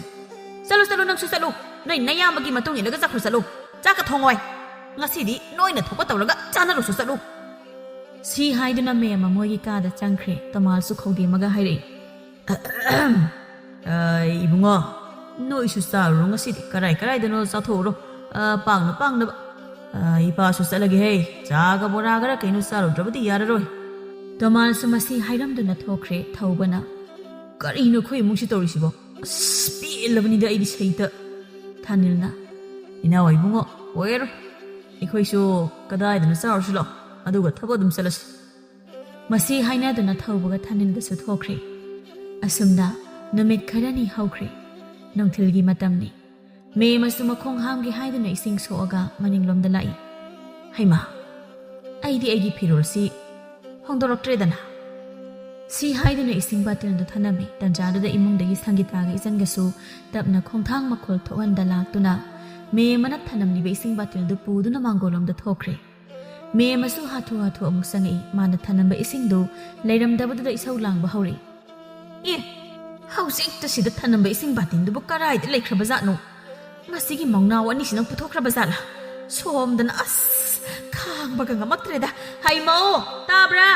ꯆꯠꯂꯨ ꯅꯪꯁꯨ ꯆꯠꯂꯨ, ꯅꯣꯏ ꯅꯌꯥꯝꯕꯒꯤ ꯃꯇꯨꯡ ꯏꯜꯂꯒ ꯆꯠꯈ꯭ꯔꯣ ꯆꯠꯂꯨ, ꯆꯥꯛꯀ ꯊꯣꯡꯉꯣꯏ, ꯉꯁꯤꯗꯤ ꯅꯣꯏꯅ ꯊꯣꯛꯄ ꯇꯧꯔꯒ ꯆꯥꯅꯔꯨꯁꯨ ꯆꯠꯂꯨ꯫ ꯁꯤ ꯍꯥꯏꯗꯨꯅ ꯃꯦꯝ ꯃꯣꯏꯒꯤ ꯀꯥꯗ ꯆꯪꯈ꯭ꯔꯦ꯫ ꯇꯣꯃꯥꯜꯁꯨ ꯈꯧꯗꯦꯝꯃꯒ ꯍꯥꯏꯔꯛꯏ꯫ ꯏꯕꯨꯡꯉꯣ, ꯅꯣꯏꯁꯨ ꯆꯥꯔꯨꯔꯣ ꯉꯁꯤꯗꯤ, ꯀꯔꯥꯏꯗꯅꯣ ꯆꯥꯊꯣꯛꯎꯔꯣ, ꯄꯥꯡꯅꯕ꯫ ꯏꯄꯥꯁꯨ ꯆꯠꯂꯒꯦꯍꯦ, ꯆꯥꯒ ꯕꯣꯔꯥꯒꯔ ꯀꯩꯅꯣ ꯆꯥꯔꯨꯗ꯭ꯔꯕꯗꯤ ꯌꯥꯔꯔꯣꯏ꯫ ꯇꯣꯃꯥꯜꯁꯨ ꯃꯁꯤ ꯍꯥꯏꯔꯝꯗꯨꯅ ꯊꯣꯛꯈ꯭ꯔꯦ꯫ ꯊꯧꯕꯅ, ꯀꯔꯤꯅꯣ ꯑꯩꯈꯣꯏ ꯏꯃꯨꯡꯁꯤ ꯇꯧꯔꯤꯁꯤꯕꯣ? ꯑꯁ ꯄꯦꯜꯂꯕꯅꯤꯗ ꯑꯩꯗꯤ ꯁꯩꯇ꯫ ꯊꯥꯅꯤꯜꯅ, ꯏꯅꯥꯎ ꯏꯕꯨꯡꯉꯣ, ꯑꯣꯏꯔꯣꯏ, ꯑꯩꯈꯣꯏꯁꯨ ꯀꯗꯥꯏꯗꯅꯣ ꯆꯥꯔꯨꯁꯤ ꯂꯥꯛꯑꯣ, ꯑꯗꯨꯒ ꯊꯕꯛ ꯑꯗꯨꯝ ꯆꯠꯂꯁꯤ꯫ ꯃꯁꯤ ꯍꯥꯏꯅꯗꯨꯅ ꯊꯧꯕꯒ ꯊꯥꯅꯤꯜꯒꯁꯨ ꯊꯣꯛꯈ꯭ꯔꯦ꯫ ꯑꯁꯨꯝꯅ ꯅꯨꯃꯤꯠ ꯈꯔꯅꯤ ꯍꯧꯈ꯭ꯔꯦ꯫ ꯅꯨꯡꯊꯤꯜꯒꯤ ꯃꯇꯝꯅꯤ꯫ ꯃꯦꯝꯁꯨ ꯃꯈꯣꯡ ꯍꯥꯝꯒꯦ ꯍꯥꯏꯗꯨꯅ ꯏꯁꯤꯡ ꯁꯣꯛꯑꯒ ꯃꯅꯤꯡꯂꯣꯝꯗ ꯂꯥꯛꯏ꯫ ꯍꯩꯃꯥ, ꯑꯩꯗꯤ ꯑꯩꯒꯤ ꯐꯤꯔꯣꯜꯁꯤ ꯍꯣꯡꯗꯣꯔꯛꯇ꯭ꯔꯦꯗꯅ꯫ ꯁꯤ ꯍꯥꯏꯗꯨꯅ ꯏꯁꯤꯡ ꯕꯥꯇꯤꯜꯗꯨ ꯊꯅꯝꯃꯤ꯫ ꯇꯟꯖꯥꯗꯨꯗ ꯏꯃꯨꯡꯗꯒꯤ ꯁꯪꯒꯤꯇꯥꯒ ꯏꯆꯟꯒꯁꯨ ꯇꯞꯅ ꯈꯣꯡꯊꯥꯡ ꯃꯈꯣꯜ ꯊꯣꯛꯍꯟꯗ ꯂꯥꯛꯇꯨꯅ ꯃꯦꯝꯅ ꯊꯅꯝꯂꯤꯕ ꯏꯁꯤꯡ ꯕꯥꯇꯤꯜꯗꯨ ꯄꯨꯗꯨꯅ ꯃꯥꯡꯒꯣꯜꯂꯣꯝꯗ ꯊꯣꯛꯈ꯭ꯔꯦ꯫ ꯃꯦꯝꯁꯨ ꯍꯥꯊꯨ ꯑꯃꯨꯛ ꯆꯪꯉꯛꯏ꯫ ꯃꯥꯅ ꯊꯅꯝꯕ ꯏꯁꯤꯡꯗꯨ ꯂꯩꯔꯝꯗꯕꯗꯨꯗ ꯏꯁꯧ ꯂꯥꯡꯕ ꯍꯧꯔꯛꯏ꯫ ꯍꯧꯖꯤꯛꯇ ꯁꯤꯗ ꯊꯅꯝꯕ ꯏꯁꯤꯡ ꯕꯥꯇꯤꯟꯗꯨꯕꯨ ꯀꯔꯥꯏꯗ ꯂꯩꯈ꯭ꯔꯕꯖꯥꯠꯅꯣ? ꯃꯁꯤꯒꯤ ꯃꯧꯅꯥꯎ ꯑꯅꯤꯁꯤꯅ ꯄꯨꯊꯣꯛꯈ꯭ꯔꯕꯖꯥꯠꯂꯥ? ꯁꯣꯝꯗꯅ ꯑꯁ ꯈꯥꯡꯕꯒ ꯉꯝꯃꯛꯇ꯭ꯔꯦꯗ꯫ ꯍꯩꯃꯧ, ꯇꯥꯕ꯭ꯔꯥ?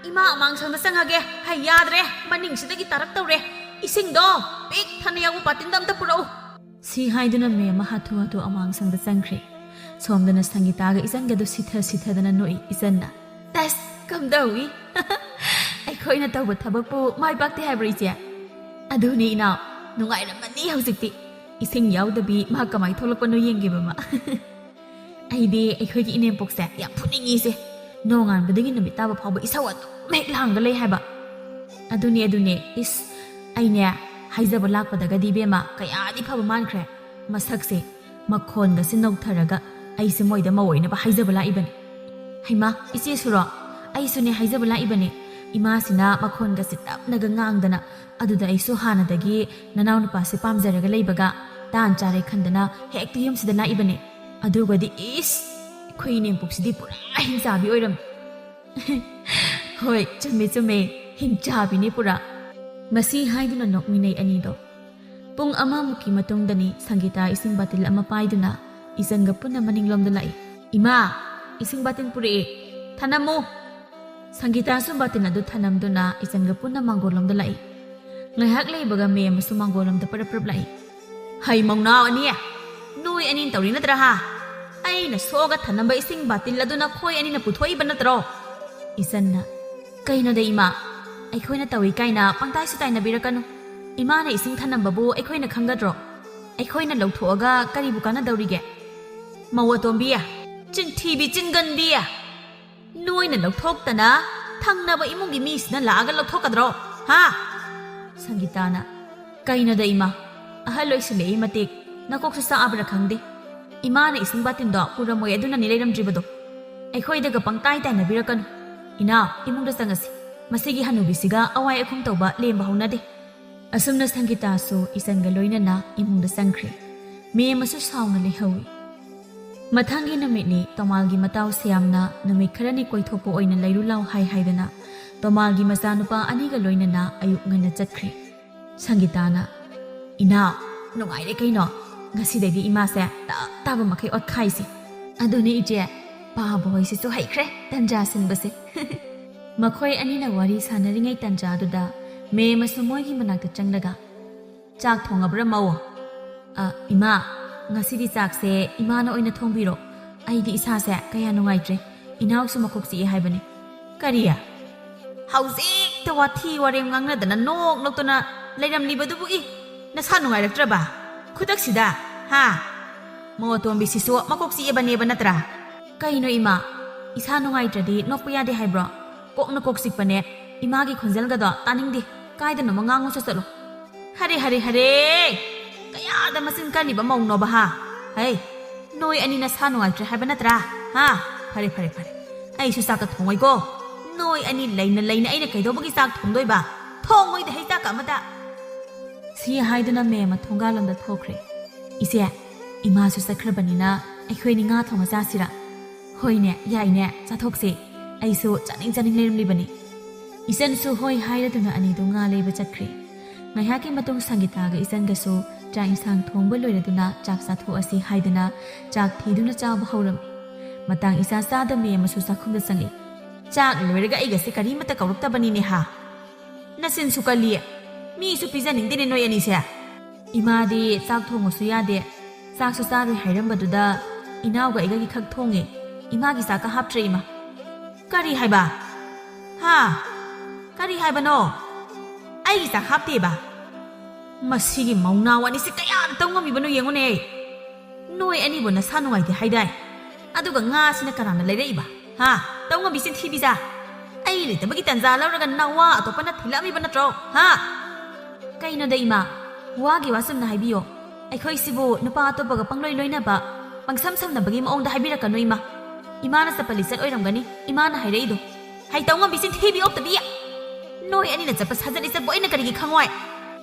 ꯏꯃꯥ ꯑꯃꯥꯡꯁꯪꯗ ꯆꯪꯉꯒꯦ꯫ ꯍꯩ ꯌꯥꯗ꯭ꯔꯦ, ꯃꯅꯤꯡꯁꯤꯗꯒꯤ ꯇꯥꯔꯛꯇꯧꯔꯦ, ꯏꯁꯤꯡꯗꯣ ꯄꯤꯛ ꯊꯟꯅ ꯌꯥꯎꯕ ꯕꯥꯇꯤꯟꯗꯣ ꯑꯝꯇ ꯄꯨꯔꯛꯎ꯫ ꯁꯤ ꯍꯥꯏꯗꯨꯅ ꯃꯦꯝ ꯍꯥꯊꯨ ꯑꯃꯥꯡꯁꯪꯗ ꯆꯪꯈ꯭ꯔꯦ꯫ ꯁꯣꯝꯗꯅ ꯁꯪꯒꯤꯇꯥꯒ ꯏꯆꯟꯒꯗꯨ ꯁꯤꯊꯗꯅ ꯅꯣꯛꯏ꯫ ꯏꯆꯟꯅ, ꯑꯁ ꯀꯝꯗꯧꯏ? ꯑꯩꯈꯣꯏꯅ ꯇꯧꯕ ꯊꯕꯛꯄꯨ ꯃꯥꯏ ꯄꯥꯛꯇꯦ ꯍꯥꯏꯕ꯭ꯔꯣ ꯏꯆꯦ? ꯑꯗꯨꯅꯤ ꯏꯅꯥꯎ, ꯅꯨꯡꯉꯥꯏꯔꯝꯃꯅꯤ ꯍꯧꯖꯤꯛꯇꯤ꯫ ꯏꯁꯤꯡ ꯌꯥꯎꯗꯕꯤ ꯃꯥ ꯀꯃꯥꯏ ꯊꯣꯛꯂꯛꯄꯅꯣ ꯌꯦꯡꯒꯦꯕ ꯃꯥ꯫ ꯑꯩꯗꯤ ꯑꯩꯈꯣꯏꯒꯤ ꯏꯅꯦꯝꯄꯣꯛꯁꯦ ꯌꯥꯝ ꯐꯨꯅꯤꯡꯉꯤꯁꯦ꯫ ꯅꯣꯡꯉꯥꯟꯕꯗꯒꯤ ꯅꯨꯃꯤꯠ ꯇꯥꯕ ꯐꯥꯎꯕ ꯏꯁꯧ ꯑꯗꯨꯝ ꯍꯦꯛ ꯂꯥꯡꯒ ꯂꯩ ꯍꯥꯏꯕ꯫ ꯑꯗꯨꯅꯦ ꯏꯁ, ꯑꯩꯅꯦ ꯍꯥꯏꯖꯕ ꯂꯥꯛꯄꯗꯒꯗꯤ ꯏꯕꯦꯝꯃ ꯀꯌꯥꯗꯤ ꯐꯕ ꯃꯥꯟꯈ꯭ꯔꯦ꯫ ꯃꯁꯛꯁꯦ ꯃꯈꯣꯟꯒꯁꯦ ꯅꯧꯊꯔꯒ ꯑꯩꯁꯦ ꯃꯣꯏꯗ ꯃꯧ ꯑꯣꯏꯅꯕ ꯍꯥꯏꯖꯕ ꯂꯥꯛꯏꯕꯅꯤ꯫ ꯍꯩꯃꯥ, ꯏꯆꯦꯁꯨꯔꯣ? ꯑꯩꯁꯨꯅꯦ ꯍꯥꯏꯖꯕ ꯂꯥꯛꯏꯕꯅꯤ꯫ ꯏꯃꯥꯁꯤꯅ ꯃꯈꯣꯟꯒꯁꯦ ꯇꯞꯅꯒ ꯉꯥꯡꯗꯅ, ꯑꯗꯨꯗ ꯑꯩꯁꯨ ꯍꯥꯟꯅꯗꯒꯤ ꯅꯅꯥꯎ ꯅꯨꯄꯥꯁꯦ ꯄꯥꯝꯖꯔꯒ ꯂꯩꯕꯒ ꯇꯥꯟ ꯆꯥꯔꯦ ꯈꯟꯗꯅ ꯍꯦꯛꯇ ꯌꯨꯝꯁꯤꯗ ꯂꯥꯛꯏꯕꯅꯤ꯫ ꯑꯗꯨꯒꯗꯤ ꯏꯁ, ꯑꯩꯈꯣꯏ ꯏꯅꯦꯝꯄꯣꯛꯁꯤꯗꯤ ꯄꯨꯔꯥ ꯍꯤꯡꯆꯥꯕꯤ ꯑꯣꯏꯔꯝꯃꯤ꯫ ꯍꯣꯏ, ꯆꯨꯝꯃꯦ, ꯍꯤꯡꯆꯥꯕꯤꯅꯤ ꯄꯨꯔꯥ꯫ ꯃꯁꯤ ꯍꯥꯏꯗꯨꯅ ꯅꯣꯛꯃꯤꯟꯅꯩ ꯑꯅꯤꯗꯣ꯫ ꯄꯨꯡ ꯑꯃꯃꯨꯛꯀꯤ ꯃꯇꯨꯡꯗꯅꯤ ꯁꯪꯒꯤꯇꯥ ꯏꯁꯤꯡ ꯕꯥꯇꯤꯜ ꯑꯃ ꯄꯥꯏꯗꯨꯅ ꯏꯆꯟꯒ ꯄꯨꯟꯅ ꯃꯅꯤꯡꯂꯣꯝꯗ ꯂꯥꯛꯏ꯫ ꯏꯃꯥ, ꯏꯁꯤꯡ ꯕꯥꯇꯤꯟ ꯄꯨꯔꯛꯑꯦ, ꯊꯅꯝꯃꯨ꯫ ꯁꯪꯒꯤꯇꯥꯁꯨ ꯕꯥꯇꯤꯟ ꯑꯗꯨ ꯊꯅꯝꯗꯨꯅ ꯏꯆꯟꯒ ꯄꯨꯟꯅ ꯃꯥꯡꯒꯣꯜꯂꯣꯝꯗ ꯂꯥꯛꯏ꯫ ꯉꯥꯏꯍꯥꯛ ꯂꯩꯕꯒ ꯃꯦꯝꯁꯨ ꯃꯥꯡꯒꯣꯜꯂꯣꯝꯗ ꯄꯔꯞ ꯂꯥꯛꯏ꯫ ꯍꯩ ꯃꯧꯅꯥꯎ ꯑꯅꯤ, ꯅꯣꯏ ꯑꯅꯤꯅ ꯇꯧꯔꯤ ꯅꯠꯇ꯭ꯔꯥ ꯍꯥ? ꯑꯩꯅ ꯁꯣꯛꯑꯒ ꯊꯅꯝꯕ ꯏꯁꯤꯡ ꯕꯥꯇꯤꯜ ꯑꯗꯨꯅ ꯈꯣꯏ ꯑꯅꯤꯅ ꯄꯨꯊꯣꯛꯏꯕ ꯅꯠꯇ꯭ꯔꯣ? ꯏꯆꯟꯅ, ꯀꯩꯅꯣꯗ ꯏꯃꯥ, ꯑꯩꯈꯣꯏꯅ ꯇꯧꯏ ꯀꯥꯏꯅ ꯄꯪꯇꯥꯏꯁꯨ ꯇꯥꯏꯅꯕꯤꯔꯛꯀꯅꯨ꯫ ꯏꯃꯥꯅ ꯏꯁꯤꯡ ꯊꯅꯝꯕꯕꯨ ꯑꯩꯈꯣꯏꯅ ꯈꯪꯒꯗ꯭ꯔꯣ? ꯑꯩꯈꯣꯏꯅ ꯂꯧꯊꯣꯛꯑꯒ ꯀꯔꯤꯕꯨ ꯀꯥꯟꯅꯗꯧꯔꯤꯒꯦ? ꯃꯧ ꯑꯇꯣꯝꯕꯤ, ꯆꯤꯟꯊꯤꯕꯤ ꯆꯤꯟꯒꯟꯕꯤ, ꯅꯣꯏꯅ ꯂꯧꯊꯣꯛꯇꯅ ꯊꯪꯅꯕ ꯏꯃꯨꯡꯒꯤ ꯃꯤꯁꯤꯅ ꯂꯥꯛꯑꯒ ꯂꯧꯊꯣꯛꯀꯗ꯭ꯔꯣ? ꯍꯥ? ꯁꯪꯒꯤꯇꯥꯅ, ꯀꯩꯅꯣꯗ ꯏꯃꯥ, ꯑꯍꯜ ꯑꯣꯏꯁꯤꯜꯂꯛꯏ ꯃꯇꯤꯛ ꯅꯀꯣꯛꯁꯨ ꯆꯥꯛꯑꯕ꯭ꯔꯥ ꯈꯪꯗꯦ꯫ ꯏꯃꯥꯅ ꯏꯁꯤꯡ ꯕꯥꯇꯤꯟꯗꯣ ꯄꯨꯔꯝꯃꯣꯏ ꯑꯗꯨꯅꯅꯤ ꯂꯩꯔꯝꯗ꯭ꯔꯤꯕꯗꯣ꯫ ꯑꯩꯈꯣꯏꯗꯒ ꯄꯪꯇꯥꯏ ꯇꯥꯏꯅꯕꯤꯔꯛꯀꯅꯨ꯫ ꯏꯅꯥꯎ, ꯏꯃꯨꯡꯗ ꯆꯪꯉꯁꯤ, ꯃꯁꯤꯒꯤ ꯍꯅꯨꯕꯤꯁꯤꯒ ꯑꯋꯥꯏ ꯑꯈꯨꯝ ꯇꯧꯕ ꯂꯦꯝꯕ ꯍꯧꯅꯗꯦ꯫ ꯑꯁꯨꯝꯅ ꯁꯪꯒꯤꯇꯥꯁꯨ ꯏꯆꯟꯒ ꯂꯣꯏꯅꯅ ꯏꯃꯨꯡꯗ ꯆꯪꯈ꯭ꯔꯦ꯫ ꯃꯦꯝꯁꯨ ꯁꯥꯎꯅ ꯂꯩꯍꯧꯏ꯫ ꯃꯊꯪꯒꯤ ꯅꯨꯃꯤꯠꯅꯤ꯫ ꯇꯣꯃꯥꯜꯒꯤ ꯃꯇꯥꯎ ꯁꯤꯌꯥꯝꯅ ꯅꯨꯃꯤꯠ ꯈꯔꯅꯤ ꯀꯣꯏꯊꯣꯛꯄ ꯑꯣꯏꯅ ꯂꯩꯔꯨ ꯂꯥꯎ ꯍꯥꯏꯗꯅ ꯇꯣꯃꯥꯜꯒꯤ ꯃꯆꯥꯅꯨꯄꯥ ꯑꯅꯤꯒ ꯂꯣꯏꯅꯅ ꯑꯌꯨꯛ ꯉꯟꯅ ꯆꯠꯈ꯭ꯔꯦ꯫ ꯁꯪꯒꯤꯇꯥꯅ, ꯏꯅꯥꯎ, ꯅꯨꯡꯉꯥꯏꯔꯦ ꯀꯩꯅꯣ, ꯉꯁꯤꯗꯩꯗꯤ ꯏꯃꯥꯁꯦ ꯇꯞ ꯇꯥꯕ ꯃꯈꯩ ꯑꯣꯠꯈꯥꯏꯁꯤ꯫ ꯑꯗꯨꯅꯤ ꯏꯆꯦ, ꯄꯥꯕ ꯍꯣꯏꯁꯤꯁꯨ ꯍꯩꯈ꯭ꯔꯦ ꯇꯟꯖꯥ ꯁꯤꯟꯕꯁꯦ꯫ ꯃꯈꯣꯏ ꯑꯅꯤꯅ ꯋꯥꯔꯤ ꯁꯥꯟꯅꯔꯤꯉꯩ ꯇꯟꯖꯥꯗꯨꯗ ꯃꯦꯝꯁꯨ ꯃꯣꯏꯒꯤ ꯃꯅꯥꯛꯇ ꯆꯪꯂꯒ, ꯆꯥꯛ ꯊꯣꯡꯉꯕ꯭ꯔꯥ ꯃꯧ? ꯏꯃꯥ, ngasi di chakse imana oina thongbiro. Ai di isa se kaya nungaitre. Inaw su makok si hai bani. Kariya. Hauzik ta wathi warem ngangna dana nok to na leiram ni badu bu I. Nasa nungai raktra ba. Khudak sida. Ha. Mo tombi sisu makok si bani banatra. Kaino ima. Isa nungai tradi nokpuya de hai bro. Kok na kok sik pane. Ima gi khonjal ga do taning di. Kai da no mangango sa salo. Hare. Kaya da masin ka ni ba maung no ba ha. Hey. Noi ani na sa nungai tra hai banatra. Ha. Pare. Ai su sak ta thongoi ko. Noi ani laina ai na kaido bagi sak thongdoi ba. Thongoi da hai ta ka mata. Si hai da na me ma thonga lam da thokre. Ise ima su sakrabani na ai khoi ni nga thonga sa sira. Hoi ne yai ne cha thokse. Ai su chaning lerim li bani. Isan su hoi hai da na ani do nga leba chakre. Ngai ha ki matung sangita ga isan ga su cha isang thongba loi da na chak sa tho asi hai da na chak thi du na cha ba hauram. Matang isa sa da me ma su sakhum da sangi. Chak loi ga ai ga se kari mata kauruk ta bani ne ha. Nasin su ka li. Mi su pizza ning de noi ani se. Ima di chak thong su ya de. Chak su sa ri hairam ba du da inaw ga iga gi khak thonge. Ima gi sa ka hap tre ima. Kari hai ba. Ha. Kari hai ba no. Ai gi sa hap te ba. Masigi mauna wani se kaya tong ngami banu yengo ne. Noi ani bo na sa nungai de hai dai. Aduga nga sina karana leirei ba. Ha. Tong ngami sin thi biza. Ai le te bagi tanza lauraga nawa atopa na thilami ba na tro. Ha. Kaino da ima. Wagi wasum na haibiyo. Ai khoi sibu nupa atopa ga pangloi loina ba. Pangsam na bagi maong da haibira ka no ima. Ima na sa palisat oiram gani. Ima na hairei do. Hai tong ngami sin thi bi op tabiya. Noi ani na chapas hazan isa boy na karigi khangwai.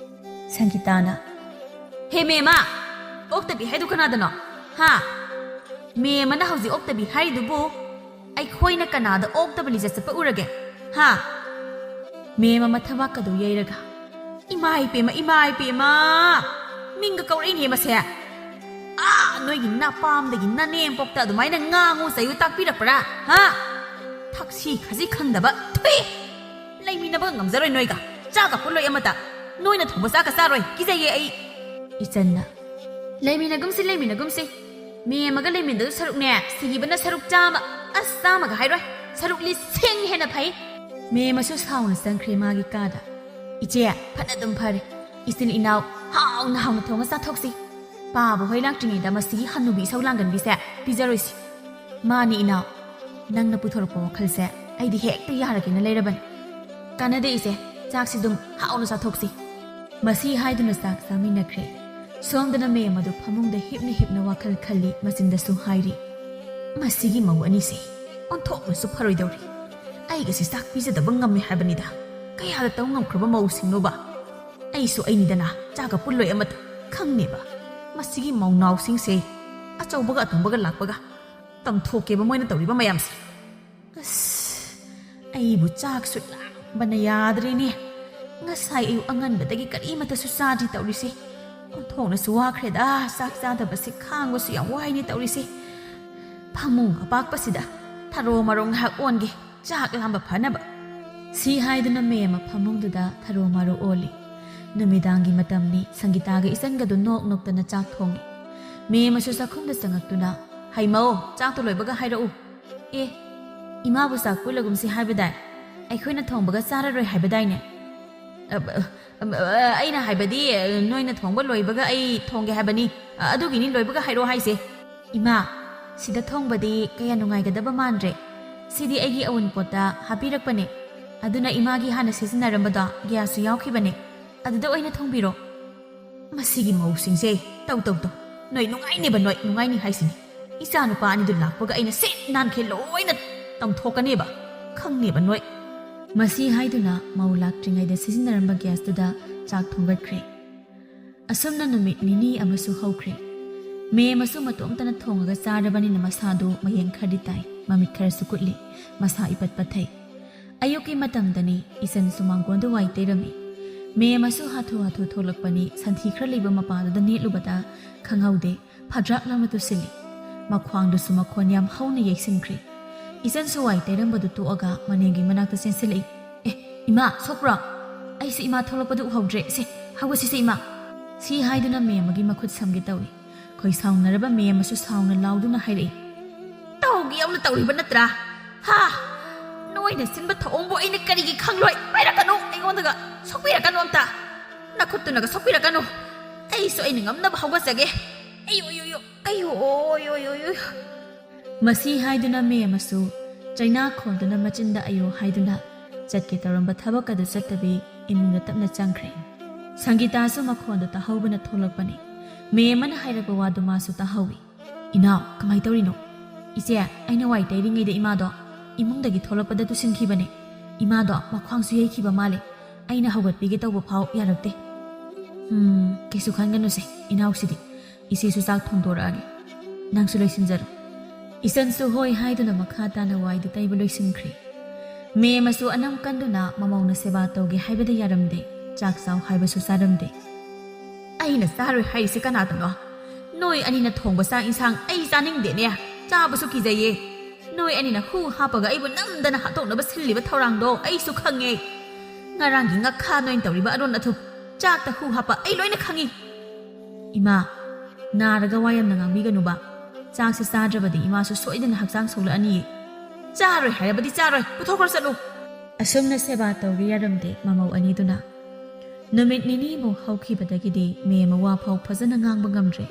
Sangitana. He me ma. Ok tabi haidu kana da no. Ha. Me ma na hauzi ok tabi haidu bu. Ai khoi na kana da ok tabi lisa sa pa urage. Ha. Me ma mathawa ka do yairaga. Imai pe ma. Minga kaurin he ma se. Ah, noi gi na pam da gi na nem pok ta du mai na ngangu sayu tak pi pra. Ha. Taxi khaji khang da ba. Thui. Lai mi na ba ngam zaroi noi ga. Cha ka puloi amata. Noi na thoba sa ka saroi. Ki sai ye ai. Ichanna. Lai mi na gumsi. Me ma ga lai mi da saruk ne. Sigi bana saruk chama. Asa ma ga hai roi. Saruk li seng he na phai. Me ma su sauna sang krema gi ka da. Iche phana dum phare. Isin inaw haung na thonga sa thoksi. Pa bo hoi lak tingi da masi hanubi saulangan bi se. Pijaroisi. Mani inaw. Nang na puthor ko khalse. Ai di hek ta yara ki na leiraban. Kanade ise. Chak si dum hauna sa thoksi. Masi haiduna sak sami na kre. Somdana me madu phamung da hipna wakal khali masin da su hairi. Masi gi mau ani se. On thok ma su pharoi dawri. Ai ga si sak pizza da bangam me habani da. Kaya da taw ngam khroba mau sing no ba. Ai su ai ni dana chaga pulloi amat khang ne ba. Masi gi mau naw sing se. Achau baga tung baga lak baga. Tam thoke ba moina tawri ba mayam se. Ai bu chak su la bana yadri ni. Ngasai ayu angan ba dagi kari mata su sa di tawri se. On thong na su wa khre da sak sa da ba se khang wa su yang wai ni tawri se. Phamung apak pa sida. Tharo marong hak on gi. Chak lam ba phana ba. Si haiduna me ma phamung da tharo maro oli. Namidangi matam ni Sangita ga isan ga do nok ta na chak thongi. Me ma su sakhum da sangak tu na. Hai mau chak to loi baga hai rau. E ima bu sak kulagum si hai badai. Ai khoi na thong baga sara roi hai badai ne. Ai na hai badi noi na thong ba loi baga ai thong ge hai bani. Adu gi ni loi baga hai ro hai se. Ima sida thong badi kaya nungai ga da ba mandre. Sidi ai gi awun pota hapirak pane. Aduna ima gi hana sesinaramba da gya su yaw khi bane. Aduda oina thongbiro. Masigi mau singse tau. Noi nungai ne ba noi nungai ni hai sini. Isa nu pa ani du lakpaga aina se nan khe loina tam thokane ba. Khang ne ba noi. Masi haiduna mau lak tringai da sesinaramba gas tu da chak thongat khre. Asomna numit nini amasu haukhre. Me masu matom tana thongaga sarabani na masadu mayeng khadi tai. Mamit khar su kutli. Masa ipat pathai. Ayuki matam dani isan sumang gondu wai terami. Me masu hathu tholakpani santhi khra leiba mapa da ne lubata khangaude phadrak lamatu sili makhwang du suma khonyam hauna yeksinkhri isan suwai teram badu to aga manengi manakta sensilei ima sopra ai si ima tholakpadu hawdre se hawasi se ima si haiduna me magi makhut samge tawi ꯈꯣꯏ ꯁꯥꯎꯅꯔꯕ ꯃꯦꯝ ꯑꯃꯁꯨ ꯁꯥꯎꯅ ꯂꯥꯎꯗꯨꯅ ꯍꯥꯏꯔꯛꯏ꯫ ꯇꯧꯒꯦ ꯌꯥꯎꯅ ꯇꯧꯔꯤꯕ ꯅꯠꯇ꯭ꯔꯥ? ꯍꯥ? ꯅꯣꯏꯅ ꯁꯤꯟꯕ ꯊꯧꯑꯣꯡꯕꯨ ꯑꯩꯅ ꯀꯔꯤꯒꯤ ꯈꯪꯂꯣꯏ? ꯄꯥꯏꯔꯛꯀꯅꯨ ꯑꯩꯉꯣꯟꯗꯒ ꯁꯣꯛꯄꯤꯔꯛꯀꯅꯨ ꯑꯝꯇ ꯅꯈꯨꯠꯇꯨꯅꯒ ꯁꯣꯛꯄꯤꯔꯛꯀꯅꯨ ꯑꯩꯁꯨ ꯑꯩꯅ ꯉꯝꯅꯕ ꯍꯧꯒꯠꯆꯒꯦ ꯑꯌꯣ ꯃꯁꯤ ꯍꯥꯏꯗꯨꯅ ꯃꯦꯝ ꯑꯃꯁꯨ ꯆꯩꯅꯥ ꯈꯣꯟꯗꯨꯅ ꯃꯆꯤꯟꯗ ꯑꯌꯣ ꯍꯥꯏꯗꯨꯅ ꯆꯠꯀꯦ ꯇꯧꯔꯝꯕ ꯊꯕꯛ ꯑꯗꯨ ꯆꯠꯇꯕꯤ ꯏꯃꯨꯡꯗ ꯇꯞꯅ ꯆꯪꯈ꯭ꯔꯦ꯫ ꯁꯪꯒꯤꯇꯥꯁꯨ ꯃꯈꯣꯟꯗꯣ ꯇꯥꯍꯧꯕꯅ ꯊꯣꯛꯂꯛꯄꯅꯤ꯫ ꯃꯦꯝ ꯑꯃꯅ ꯍꯥꯏꯔꯛꯄ ꯋꯥꯗꯨ ꯃꯥꯁꯨ ꯇꯥꯍꯧꯏ꯫ ꯏꯅꯥꯎ ꯀꯃꯥꯏ ꯇꯧꯔꯤꯅꯣ? ꯏꯆꯦ ꯑꯩꯅ ꯋꯥꯏ ꯇꯩꯔꯤꯉꯩꯗ ꯏꯃꯥꯗꯣ ꯏꯃꯨꯡꯗꯒꯤ ꯊꯣꯛꯂꯛꯄꯗ ꯇꯨꯁꯤꯟꯈꯤꯕꯅꯦ꯫ ꯏꯃꯥꯗꯣ ꯃꯈ꯭ꯋꯥꯡꯁꯨ ꯌꯩꯈꯤꯕ ꯃꯥꯜꯂꯦ꯫ ꯑꯩꯅ ꯍꯧꯒꯠꯄꯤꯒꯦ ꯇꯧꯕ ꯐꯥꯎ ꯌꯥꯔꯛꯇꯦ꯫ ꯀꯩꯁꯨ ꯈꯟꯒꯅꯨꯁꯦ ꯏꯅꯥꯎꯁꯤꯗꯤ ꯏꯆꯦꯁꯨ ꯆꯥꯛ ꯊꯣꯡꯗꯣꯔꯛꯑꯒꯦ ꯅꯪꯁꯨ ꯂꯣꯏꯁꯤꯟꯖꯔꯣ꯫ ꯏꯆꯟꯁꯨ ꯍꯣꯏ ꯍꯥꯏꯗꯨꯅ ꯃꯈꯥ ꯇꯥꯅ ꯋꯥꯏꯗꯨ ꯇꯩꯕ ꯂꯣꯏꯁꯤꯟꯈ꯭ꯔꯦ꯫ ꯃꯦꯝ ꯑꯃꯁꯨ ꯑꯅꯝ ꯀꯟꯗꯨꯅ ꯃꯃꯧꯅ ꯁꯦꯕꯥ ꯇꯧꯒꯦ ꯍꯥꯏꯕꯗ ꯌꯥꯔꯝꯗꯦ꯫ ꯆꯥꯛ ꯆꯥꯎ ꯍꯥꯏꯕꯁꯨ ꯆꯥꯔꯝꯗꯦ꯫ ꯑꯩꯅ ꯆꯥꯔꯣꯏ ꯍꯥꯏꯔꯤꯁꯦ ꯀꯅꯥꯗꯅꯣ? ꯅꯣꯏ ꯑꯅꯤꯅ ꯊꯣꯡꯕ ꯆꯥꯛ ꯏꯟꯁꯥꯡ ꯑꯩ ꯆꯥꯅꯤꯡꯗꯦꯅꯦ꯫ ꯆꯥꯕꯁꯨ ꯀꯤꯖꯩꯌꯦ꯫ ꯅꯣꯏ ꯑꯅꯤꯅ ꯍꯨ ꯍꯥꯞꯄꯒ ꯑꯩꯕꯨ ꯅꯝꯗꯅ ꯍꯥꯠꯇꯣꯛꯅꯕ ꯁꯤꯜꯂꯤꯕ ꯊꯧꯔꯥꯡꯗꯣ ꯑꯩꯁꯨ ꯈꯪꯉꯦ꯫ ꯉꯔꯥꯡꯒꯤ ꯉꯛꯈꯥ ꯅꯣꯏꯅ ꯇꯧꯔꯤꯕ ꯑꯔꯣꯟ ꯑꯊꯨꯞ ꯆꯥꯛꯇ ꯍꯨ ꯍꯥꯞꯄ ꯑꯩ ꯂꯣꯏꯅ ꯈꯪꯉꯤ꯫ ꯏꯃꯥ ꯅꯥꯔꯒ ꯋꯥ ꯌꯥꯝꯅ ꯉꯥꯡꯕꯤꯒꯅꯨꯕ꯫ ꯆꯥꯛꯁꯦ ꯆꯥꯗ꯭ꯔꯕꯗꯤ ꯏꯃꯥꯁꯨ ꯁꯣꯏꯗꯅ ꯍꯛꯆꯥꯡ ꯁꯣꯛꯂꯛꯑꯅꯤꯌꯦ꯫ ꯆꯥꯔꯣꯏ ꯍꯥꯏꯔꯕꯗꯤ ꯆꯥꯔꯣꯏ ꯄꯨꯊꯣꯛꯈ꯭ꯔꯣ ꯆꯠꯂꯨ꯫ ꯑꯁꯨꯝꯅ ꯁꯦꯕꯥ ꯇꯧꯒꯦ ꯌꯥꯔꯝꯗꯦ ꯃꯃꯧ ꯑꯅꯤꯗꯨꯅ꯫ ꯅꯨꯃꯤꯠ ꯅꯤꯅꯤꯃꯨꯛ ꯍꯧꯈꯤꯕꯗꯒꯤꯗꯤ ꯃꯦꯝ ꯋꯥꯐꯥꯎ ꯐꯖꯅ ꯉꯥꯡꯕ ꯉꯝꯗ꯭ꯔꯦ꯫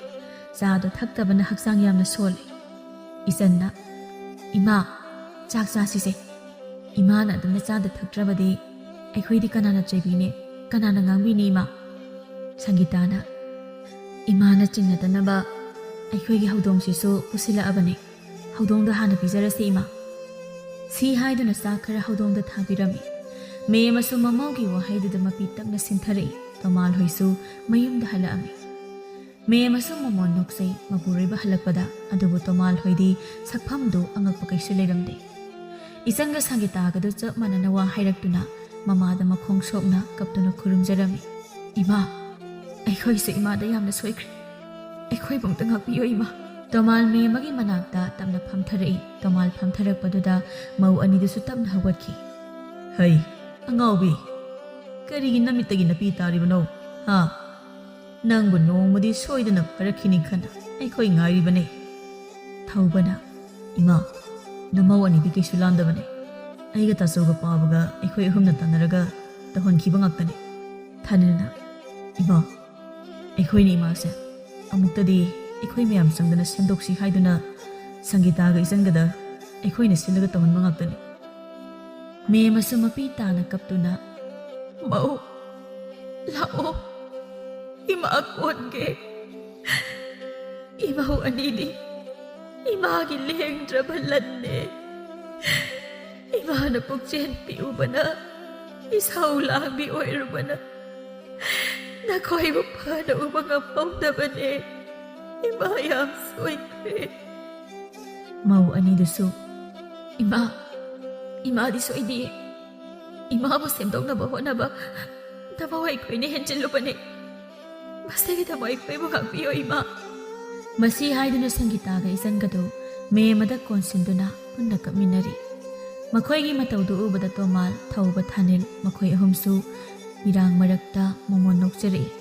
ꯆꯥꯗꯣ ꯊꯛꯇꯕꯅ ꯍꯛꯆꯥꯡ ꯌꯥꯝꯅ ꯁꯣꯜꯂꯦ꯫ ꯏꯆꯟꯅ ꯏꯃꯥ ꯆꯥꯛ ꯆꯥꯁꯤꯁꯦ꯫ ꯏꯃꯥꯅ ꯑꯗꯨꯝꯅ ꯆꯥꯗ ꯊꯛꯇ꯭ꯔꯕꯗꯤ ꯑꯩꯈꯣꯏꯗꯤ ꯀꯅꯥꯅ ꯆꯩꯕꯤꯅꯤ ꯀꯅꯥꯅ ꯉꯥꯡꯕꯤꯅꯤ ꯏꯃꯥ? ꯁꯪꯒꯤꯇꯥꯅ ꯏꯃꯥꯅ ꯆꯤꯡꯅꯗꯅꯕ ꯑꯩꯈꯣꯏꯒꯤ ꯍꯧꯗꯣꯡꯁꯤꯁꯨ ꯄꯨꯁꯤꯜꯂꯛꯑꯕꯅꯦ꯫ ꯍꯧꯗꯣꯡꯗ ꯍꯥꯟꯅ ꯄꯤꯖꯔꯁꯤ ꯏꯃꯥ꯫ ꯁꯤ ꯍꯥꯏꯗꯨꯅ ꯆꯥꯛ ꯈꯔ ꯍꯧꯗꯣꯡꯗ ꯊꯥꯕꯤꯔꯝꯃꯤ꯫ ꯃꯦꯝ ꯑꯃꯁꯨ ꯃꯃꯧꯒꯤ ꯋꯥꯍꯩꯗꯨꯗ ꯃꯄꯤ ꯇꯞꯅ ꯁꯤꯟꯊꯔꯛꯏ꯫ ꯇꯣꯃꯥꯜ ꯍꯣꯏꯁꯨ ꯃꯌꯨꯝꯗ ꯍꯜꯂꯛꯑꯝꯃꯤ꯫ ꯃꯦꯝ ꯑꯃꯁꯨ ꯃꯃꯣꯟ ꯅꯣꯛꯆꯩ ꯃꯄꯨꯔꯣꯏꯕ ꯍꯜꯂꯛꯄꯗ꯫ ꯑꯗꯨꯕꯨ ꯇꯣꯃꯥꯜ ꯍꯣꯏꯗꯤ ꯁꯛꯐꯝꯗꯨ ꯑꯉꯛꯄ ꯀꯩꯁꯨ ꯂꯩꯔꯝꯗꯦ꯫ ꯏꯆꯟꯒ ꯁꯪꯒꯤꯇꯥꯒꯗꯨ ꯆꯞ ꯃꯥꯟꯅꯅ ꯋꯥ ꯍꯥꯏꯔꯛꯇꯨꯅ ꯃꯃꯥꯗ ꯃꯈꯣꯡ ꯁꯣꯛꯅ ꯀꯞꯇꯨꯅ ꯈꯨꯔꯨꯝꯖꯔꯝꯃꯤ꯫ ꯏꯃꯥ ꯑꯩꯈꯣꯏꯁꯦ ꯏꯃꯥꯗ ꯌꯥꯝꯅ ꯁꯣꯏꯈ꯭ꯔꯦ꯫ ꯑꯩꯈꯣꯏꯕꯨ ꯑꯝꯇ ꯉꯥꯛꯄꯤꯌꯣ ꯏꯃꯥ꯫ ꯇꯣꯃꯥꯜ ꯃꯦꯝ ꯑꯃꯒꯤ ꯃꯅꯥꯛꯇ ꯇꯞꯅ ꯐꯝꯊꯔꯛꯏ꯫ ꯇꯣꯃꯥꯜ ꯐꯝꯊꯔꯛꯄꯗꯨꯗ ꯃꯧ ꯑꯅꯤꯗꯨꯁꯨ ꯇꯞꯅ ꯍꯧꯒꯠꯈꯤ꯫ ꯍꯩ ꯑꯉꯥꯎꯕꯤ ꯀꯔꯤꯒꯤ ꯅꯃꯤꯠꯇꯒꯤ ꯅꯄꯤ ꯇꯥꯔꯤꯕꯅꯣ? ꯍꯥ? ꯅꯪꯕꯨ ꯅꯣꯡꯃꯗꯤ ꯁꯣꯏꯗꯅ ꯐꯔꯛꯈꯤꯅꯤ ꯈꯟꯅ ꯑꯩꯈꯣꯏ ꯉꯥꯏꯔꯤꯕꯅꯦ꯫ ꯊꯧꯕꯅ ꯏꯃꯥ ꯅꯃꯧ ꯑꯅꯤꯗꯤ ꯀꯩꯁꯨ ꯂꯥꯟꯗꯕꯅꯦ꯫ ꯑꯩꯒ ꯇꯥꯆꯧꯒ ꯄꯥꯕꯒ ꯑꯩꯈꯣꯏ ꯑꯍꯨꯝꯅ ꯇꯥꯟꯅꯔꯒ ꯇꯧꯍꯟꯈꯤꯕ ꯉꯥꯛꯇꯅꯤ꯫ ꯊꯥꯅꯤꯜꯅ ꯏꯃꯥ ꯑꯩꯈꯣꯏꯅ ꯏꯃꯥꯁꯦ ꯑꯃꯨꯛꯇꯗꯤ ꯑꯩꯈꯣꯏ ꯃꯌꯥꯝ ꯆꯪꯗꯅ ꯁꯦꯝꯗꯣꯛꯁꯤ ꯍꯥꯏꯗꯨꯅ ꯁꯪꯒꯤꯇꯥꯒ ꯏꯆꯟꯒꯗ ꯑꯩꯈꯣꯏꯅ ꯁꯤꯜꯂꯒ ꯇꯧꯍꯟꯕ ꯉꯥꯛꯇꯅꯤ꯫ ꯃꯦꯝ ꯑꯃꯁꯨ ꯃꯄꯤ ꯇꯥꯅ ꯀꯞꯇꯨꯅ ꯃꯧ ꯂꯥꯛꯑꯣ ꯏꯃꯥ ꯀꯣꯟꯒꯦ꯫ ꯏꯃꯧ ꯑꯅꯤꯗꯤ ꯏꯃꯥꯒꯤ ꯂꯦꯡꯗ꯭ꯔꯕ ꯂꯟꯅꯦ꯫ ꯏꯃꯥꯅ ꯄꯨꯛꯆꯦꯟ ꯄꯤꯎꯕꯅ ꯏꯁꯧ ꯂꯥꯡꯕꯤ ꯑꯣꯏꯔꯨꯕꯅ ꯅꯈꯣꯏꯕꯨ ꯐꯅ ꯎꯕ ꯉꯝꯍꯧꯗꯕꯅꯦ꯫ ꯏꯃꯥ ꯌꯥꯝ ꯁꯣꯏꯈ꯭ꯔꯦ꯫ ꯃꯧ ꯑꯅꯤꯗꯨꯁꯨ ꯏꯃꯥꯗꯤ ꯁꯣꯏꯗꯤꯌꯦ꯫ ꯏꯃꯥꯕꯨ ꯁꯦꯝꯗꯣꯛꯅꯕ ꯍꯣꯠꯅꯕ ꯅꯃꯧ ꯑꯩꯈꯣꯏꯅ ꯍꯦꯟꯖꯤꯜꯂꯨꯕꯅꯦ꯫ ꯃꯁꯤꯒꯤꯗꯃꯛ ꯑꯩꯈꯣꯏꯕꯨ ꯉꯥꯛꯄꯤꯌꯣ ꯏꯃꯥ꯫ ꯃꯁꯤ ꯍꯥꯏꯗꯨꯅ ꯁꯪꯒꯤꯇꯥꯒ ꯏꯆꯟꯒꯗꯨ ꯃꯦꯝꯗ ꯀꯣꯟꯁꯤꯟꯗꯨꯅ ꯄꯨꯟꯅ ꯀꯞꯃꯤꯟꯅꯔꯤ꯫ ꯃꯈꯣꯏꯒꯤ ꯃꯇꯧꯗꯨ ꯎꯕꯗ ꯇꯣꯃꯥꯜ ꯊꯧꯕ ꯊꯥꯅꯤꯜ ꯃꯈꯣꯏ ꯑꯍꯨꯝꯁꯨ ꯃꯤꯔꯥꯡ ꯃꯔꯛꯇ ꯃꯃꯣꯟ ꯅꯣꯛꯆꯔꯛꯏ꯫